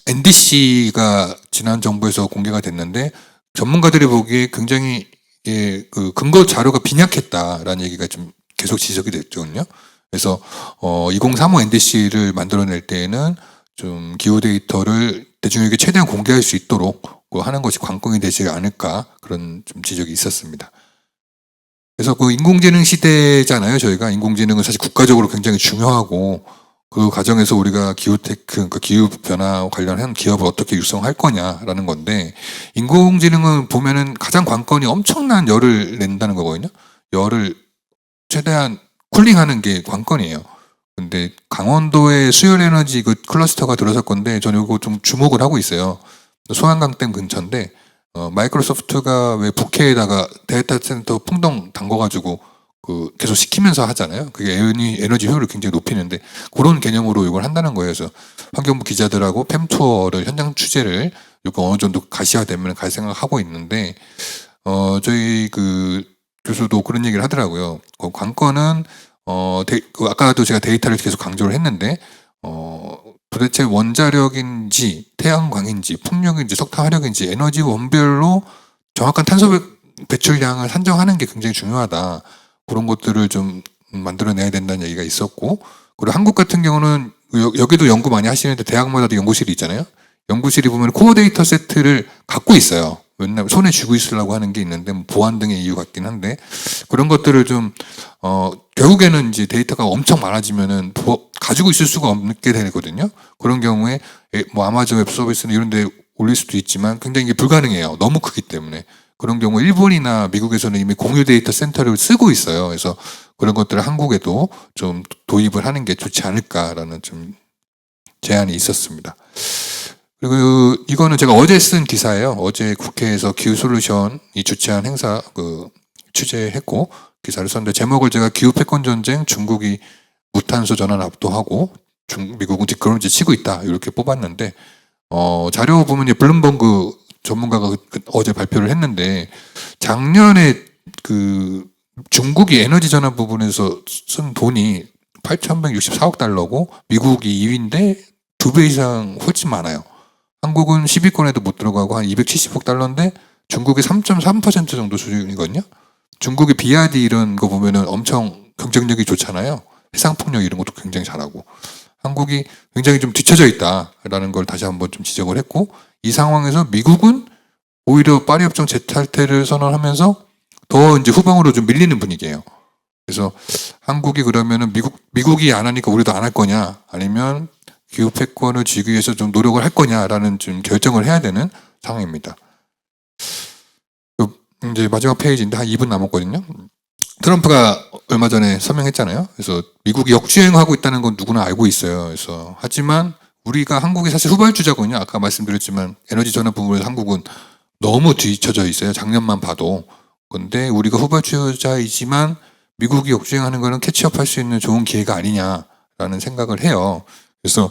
NDC가 지난 정부에서 공개가 됐는데 전문가들이 보기에 굉장히 그 근거 자료가 빈약했다라는 얘기가 좀 계속 지적이 됐거든요. 그래서 2035 NDC를 만들어낼 때에는 좀 기후 데이터를 대중에게 최대한 공개할 수 있도록 하는 것이 관건이 되지 않을까, 그런 좀 지적이 있었습니다. 그래서 그 인공지능 시대잖아요. 저희가 인공지능은 사실 국가적으로 굉장히 중요하고, 그 과정에서 우리가 기후테크, 그러니까 기후변화 관련한 기업을 어떻게 육성할 거냐라는 건데, 인공지능은 보면은 가장 관건이 엄청난 열을 낸다는 거거든요. 열을 최대한 쿨링하는 게 관건이에요. 근데 강원도에 수열 에너지 그 클러스터가 들어설 건데, 저는 이거 좀 주목을 하고 있어요. 소양강댐 근처인데, 마이크로소프트가 왜 북해에다가 데이터 센터 풍덩 담궈가지고 계속 시키면서 하잖아요. 그게 에너지 효율을 굉장히 높이는데, 그런 개념으로 이걸 한다는 거예요. 그래서 환경부 기자들하고 팸 투어를 현장 취재를 이거 어느 정도 가시화되면 갈 생각하고 있는데, 저희 그 교수도 그런 얘기를 하더라고요. 그 관건은 아까도 제가 데이터를 계속 강조를 했는데, 도대체 원자력인지 태양광인지 풍력인지 석탄 화력인지 에너지 원별로 정확한 탄소 배출량을 산정하는 게 굉장히 중요하다. 그런 것들을 좀 만들어내야 된다는 얘기가 있었고, 그리고 한국 같은 경우는 여기도 연구 많이 하시는데 대학마다도 연구실이 있잖아요. 연구실이 보면 코어 데이터 세트를 갖고 있어요. 맨날 손에 쥐고 있으려고 하는 게 있는데 뭐 보안 등의 이유 같긴 한데 그런 것들을 좀 결국에는 이제 데이터가 엄청 많아지면은 가지고 있을 수가 없게 되거든요. 그런 경우에 뭐 아마존 웹 서비스나 이런 데 올릴 수도 있지만 굉장히 이게 불가능해요. 너무 크기 때문에. 그런 경우 일본이나 미국에서는 이미 공유 데이터 센터를 쓰고 있어요. 그래서 그런 것들을 한국에도 좀 도입을 하는 게 좋지 않을까라는 좀 제안이 있었습니다. 그리고 이거는 제가 어제 쓴 기사예요. 어제 국회에서 기후솔루션이 주최한 행사 취재했고 기사를 썼는데 제목을 제가 기후 패권 전쟁 중국이 무탄소 전환 압도하고 미국은 뒷걸음질 치고 있다 이렇게 뽑았는데 자료 보면 블룸버그 전문가가 어제 발표를 했는데 작년에 그 중국이 에너지 전환 부분에서 쓴 돈이 8,164억 달러고 미국이 2위인데 2배 이상 훨씬 많아요. 한국은 10위권에도 못 들어가고 한 270억 달러인데 중국이 3.3% 정도 수준이거든요. 중국이 BRD 이런 거 보면은 엄청 경쟁력이 좋잖아요. 해상폭력 이런 것도 굉장히 잘하고 한국이 굉장히 좀 뒤처져 있다라는 걸 다시 한번 좀 지적을 했고 이 상황에서 미국은 오히려 파리 협정 재탈퇴를 선언하면서 더 이제 후방으로 좀 밀리는 분위기예요. 그래서 한국이 그러면은 미국이 안 하니까 우리도 안 할 거냐 아니면 기후 패권을 쥐기 위해서 좀 노력을 할 거냐라는 좀 결정을 해야 되는 상황입니다. 이제 마지막 페이지인데 한 2분 남았거든요. 트럼프가 얼마 전에 서명했잖아요. 그래서 미국이 역주행하고 있다는 건 누구나 알고 있어요. 그래서 하지만 우리가 한국이 사실 후발주자거든요. 아까 말씀드렸지만 에너지 전환 부분에서 한국은 너무 뒤처져 있어요. 작년만 봐도. 근데 우리가 후발주자이지만 미국이 역주행하는 거는 캐치업할 수 있는 좋은 기회가 아니냐라는 생각을 해요. 그래서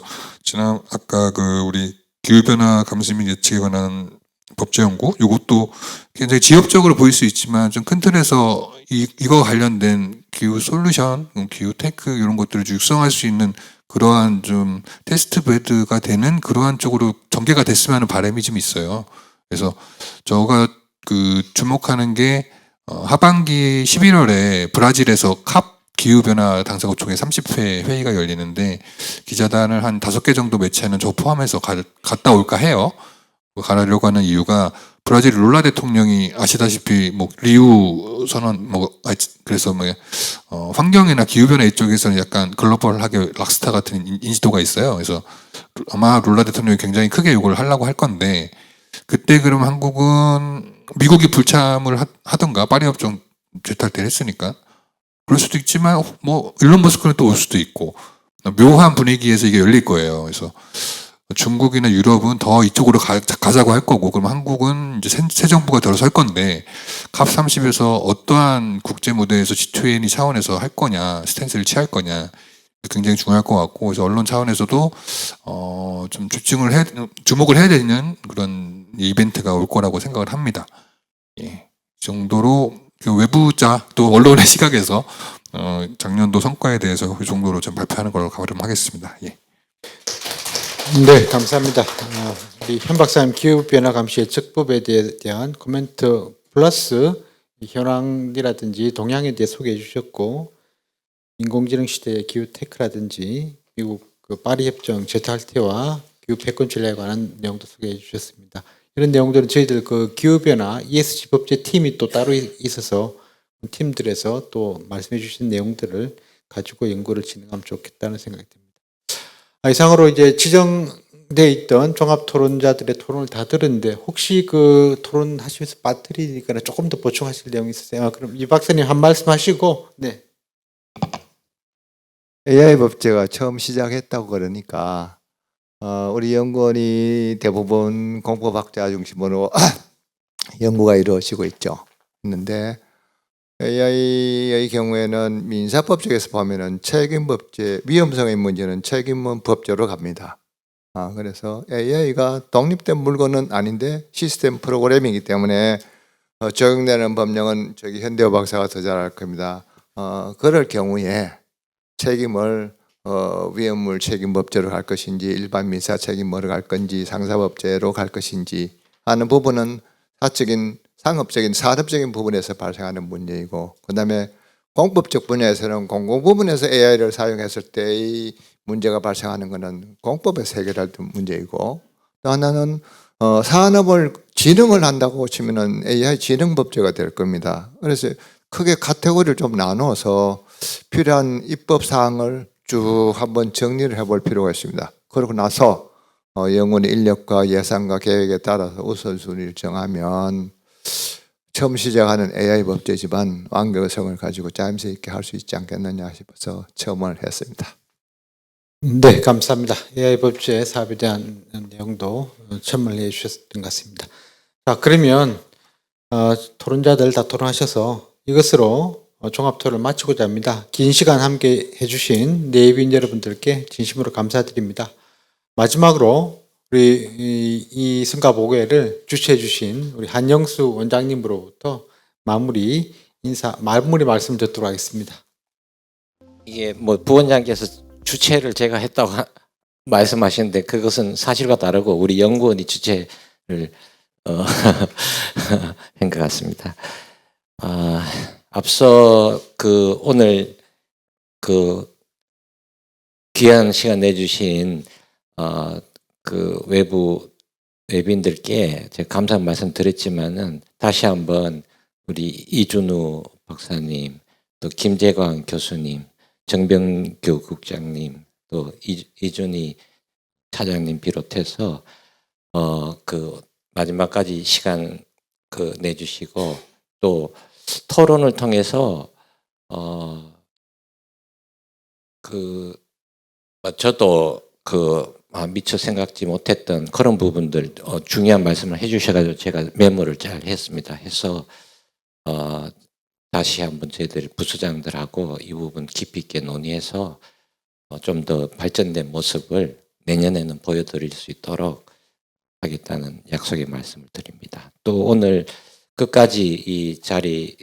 아까 우리 기후변화 감시 및 예측에 관한 법제연구 이것도 굉장히 지역적으로 보일 수 있지만 좀 큰 틀에서 이거 관련된 기후 솔루션, 기후 테크 이런 것들을 육성할 수 있는 그러한 좀 테스트 베드가 되는 그러한 쪽으로 전개가 됐으면 하는 바람이 좀 있어요. 그래서 저가 주목하는 게 하반기 11월에 브라질에서 캅 기후변화 당사국총회 30회 회의가 열리는데 기자단을 한 5개 정도 매체는 저 포함해서 갔다 올까 해요. 가려고 하는 이유가 브라질 룰라 대통령이 아시다시피 뭐 리우 선언 그래서 환경이나 기후변화 이쪽에서는 약간 글로벌하게 락스타 같은 인지도가 있어요. 그래서 아마 룰라 대통령이 굉장히 크게 요구를 하려고 할 건데 그때 그럼 한국은 미국이 불참을 하던가 파리 협정 재탈퇴를 했으니까 그럴 수도 있지만 뭐 일론 머스크는 또 올 수도 있고 묘한 분위기에서 이게 열릴 거예요. 그래서 중국이나 유럽은 더 이쪽으로 가자고 할 거고 그럼 한국은 이제 새 정부가 들어설 건데 캅30에서 어떠한 국제 무대에서 G20 차원에서 할 거냐 스탠스를 취할 거냐 굉장히 중요할 것 같고 그래서 언론 차원에서도 좀 주목을 해야 되는 그런 이벤트가 올 거라고 생각을 합니다. 예, 이 정도로 외부자 또 언론의 시각에서 작년도 성과에 대해서 그 정도로 좀 발표하는 걸로 가름하겠습니다. 예. 네, 감사합니다. 우리 현 박사님 기후변화 감시 예측법에 대한 코멘트 플러스 현황이라든지 동향에 대해 소개해 주셨고 인공지능 시대의 기후 테크라든지 미국 파리 협정 재탈퇴와 기후 패권 전략에 관한 내용도 소개해 주셨습니다. 이런 내용들은 저희들 기후변화 ESG 법제 팀이 또 따로 있어서 팀들에서 또 말씀해 주신 내용들을 가지고 연구를 진행하면 좋겠다는 생각이 듭니다. 이상으로 이제 지정돼 있던 종합 토론자들의 토론을 다 들었는데 혹시 토론하시면서 빠뜨리거나 조금 더 보충하실 내용이 있으세요? 그럼 이 박사님 한 말씀 하시고 네. AI 법제가 처음 시작했다고 그러니까 우리 연구원이 대부분 공법학자 중심으로 연구가 이루어지고 있는데 AI의 경우에는 민사법 쪽에서 보면은 책임법제, 위험성의 문제는 책임법제로 갑니다. 그래서 AI가 독립된 물건은 아닌데 시스템 프로그래밍이기 때문에 적용되는 법령은 현대호 박사가 더 잘할 겁니다. 그럴 경우에 책임을 위험물 책임법제로 갈 것인지 일반 민사 책임으로 갈 건지 상사법제로 갈 것인지 하는 부분은 상업적인 산업적인 부분에서 발생하는 문제이고 그다음에 공법적 분야에서는 공공 부분에서 AI를 사용했을 때의 문제가 발생하는 것은 공법에서 해결할 문제이고 또 하나는 산업을 진흥을 한다고 치면은 AI 진흥법제가 될 겁니다. 그래서 크게 카테고리를 좀 나눠서 필요한 입법 사항을 쭉 한번 정리를 해볼 필요가 있습니다. 그러고 나서 영혼의 인력과 예산과 계획에 따라서 우선순위를 정하면 처음 시작하는 AI 법제지만 완결성을 가지고 짜임새 있게 할 수 있지 않겠느냐 싶어서 첨언을 했습니다. 네, 감사합니다. AI 법제 사업에 대한 내용도 첨언을 해주셨던 것 같습니다. 자, 그러면 토론자들 다 토론하셔서 이것으로 종합 토론을 마치고자 합니다. 긴 시간 함께 해주신 내빈 여러분들께 진심으로 감사드립니다. 마지막으로 우리 이 성과 보고회를 주최해 주신 우리 한영수 원장님으로부터 마무리 말씀 듣도록 하겠습니다. 이게 뭐 부원장께서 주최를 제가 했다고 말씀하시는데 그것은 사실과 다르고 우리 연구원이 주최를 한 것 같습니다. 앞서 오늘 귀한 시간 내주신 외부 외빈들께 제가 감사 말씀 드렸지만은 다시 한번 우리 이준우 박사님, 또 김재광 교수님, 정병규 국장님, 또 이준희 차장님 비롯해서 마지막까지 시간 내주시고 또 토론을 통해서 저도 미처 생각지 못했던 그런 부분들 중요한 말씀을 해주셔가지고 제가 메모를 잘 했습니다. 해서 다시 한번 저희들 부수장들하고 이 부분 깊이 있게 논의해서 좀 더 발전된 모습을 내년에는 보여드릴 수 있도록 하겠다는 약속의 말씀을 드립니다. 또 오늘 끝까지 이 자리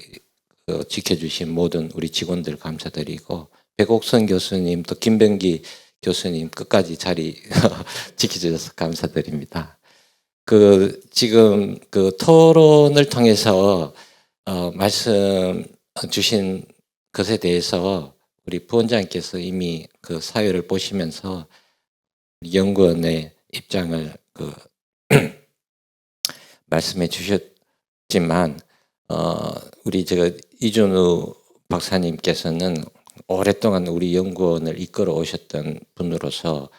지켜주신 모든 우리 직원들 감사드리고 백옥선 교수님 또 김병기 교수님 끝까지 자리 지켜주셔서 감사드립니다. 지금 토론을 통해서 말씀 주신 것에 대해서 우리 부원장께서 이미 사회를 보시면서 연구원의 입장을 말씀해 주셨지만 우리 이준우 박사님께서는 오랫동안 우리 연구원을 이끌어 오셨던 분으로서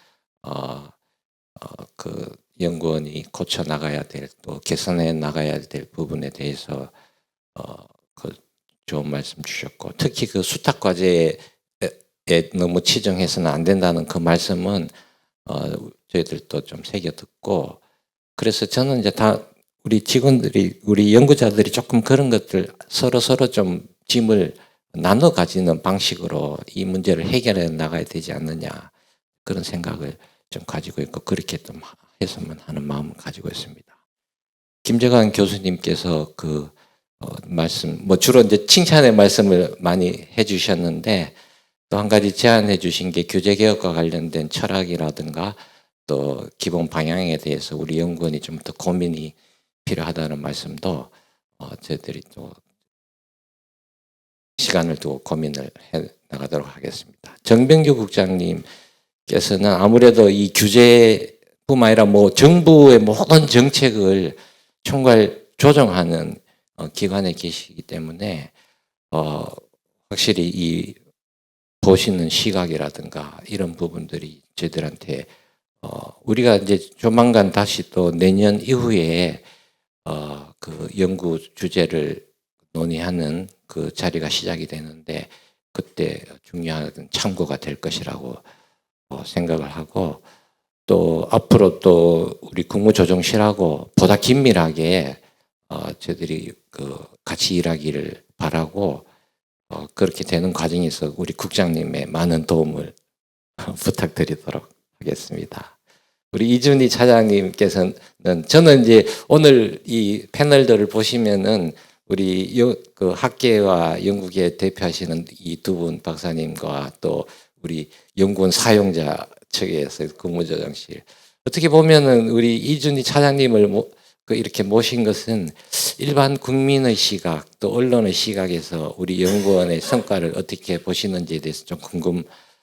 연구원이 고쳐 나가야 될 또 개선해 나가야 될 부분에 대해서 좋은 말씀 주셨고 특히 수탁 과제에 너무 치중해서는 안 된다는 그 말씀은 저희들도 좀 새겨 듣고 그래서 저는 이제 다 우리 직원들이 우리 연구자들이 조금 그런 것들 서로 좀 짐을 나눠 가지는 방식으로 이 문제를 해결해 나가야 되지 않느냐 그런 생각을 좀 가지고 있고 그렇게 좀 했으면 하는 마음을 가지고 있습니다. 김재관 교수님께서 말씀 주로 이제 칭찬의 말씀을 많이 해주셨는데 또 한 가지 제안해 주신 게 교재 개혁과 관련된 철학이라든가 또 기본 방향에 대해서 우리 연구원이 좀 더 고민이 필요하다는 말씀도 저희들이 또 시간을 두고 고민을 해 나가도록 하겠습니다. 정병규 국장님께서는 아무래도 이 규제뿐만 아니라 정부의 모든 정책을 총괄 조정하는 기관에 계시기 때문에 확실히 이 보시는 시각이라든가 이런 부분들이 저희들한테 우리가 이제 조만간 다시 또 내년 이후에 연구 주제를 논의하는 자리가 시작이 되는데 그때 중요한 참고가 될 것이라고 생각을 하고 또 앞으로 또 우리 국무조정실하고 보다 긴밀하게 저희들이 같이 일하기를 바라고 그렇게 되는 과정에서 우리 국장님의 많은 도움을 부탁드리도록 하겠습니다. 우리 이준희 차장님께서는 저는 이제 오늘 이 패널들을 보시면은 우리 학계와 연구계 대표하시는 이 두 분 박사님과 또 우리 연구원 사용자 측에서 국무조정실 어떻게 보면은 우리 이준희 차장님을 이렇게 모신 것은 일반 국민의 시각 또 언론의 시각에서 우리 연구원의 성과를 어떻게 보시는지에 대해서 좀 궁금했던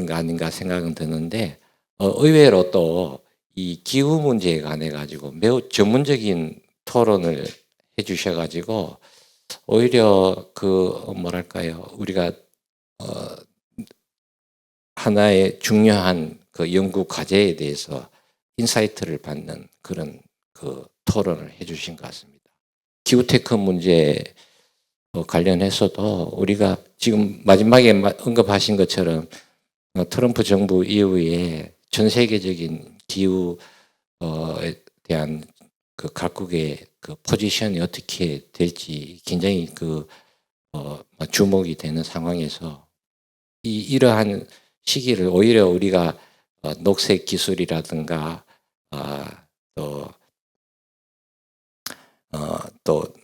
거 아닌가 생각은 드는데 의외로 또 이 기후 문제에 관해 가지고 매우 전문적인 토론을 해주셔가지고 오히려 그 뭐랄까요, 우리가 하나의 중요한 그 연구 과제에 대해서 인사이트를 받는 그런 그 토론을 해주신 것 같습니다. 기후테크 문제 관련해서도 우리가 지금 마지막에 언급하신 것처럼 트럼프 정부 이후에 전 세계적인 기후에 대한 그 각국의 그 포지션이 어떻게 될지 굉장히 그 주목이 되는 상황에서 이러한 시기를 오히려 우리가 녹색 기술이라든가 또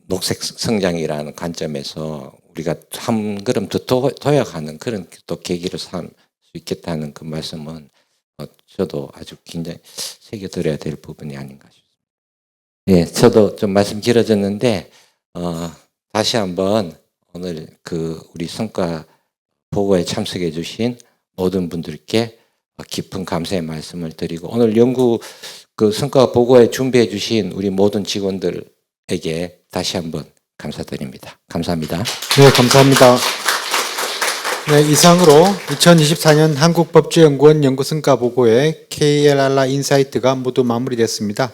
녹색 성장이라는 관점에서 우리가 한 걸음 더 도약하는 그런 또 계기를 삼을 수 있겠다는 그 말씀은 저도 아주 굉장히 새겨들어야 될 부분이 아닌가 싶습니다. 예, 저도 좀 말씀 길어졌는데 다시 한번 오늘 그 우리 성과 보고에 참석해 주신 모든 분들께 깊은 감사의 말씀을 드리고 오늘 연구 그 성과 보고에 준비해 주신 우리 모든 직원들에게 다시 한번 감사드립니다. 감사합니다. 네, 감사합니다. 네, 이상으로 2024년 한국법제연구원 연구성과 보고의 KLR라 인사이트가 모두 마무리됐습니다.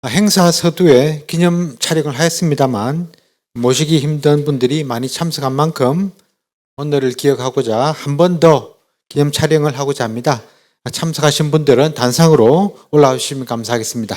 행사 서두에 기념 촬영을 하였습니다만 모시기 힘든 분들이 많이 참석한 만큼 오늘을 기억하고자 한 번 더 기념 촬영을 하고자 합니다. 참석하신 분들은 단상으로 올라와 주시면 감사하겠습니다.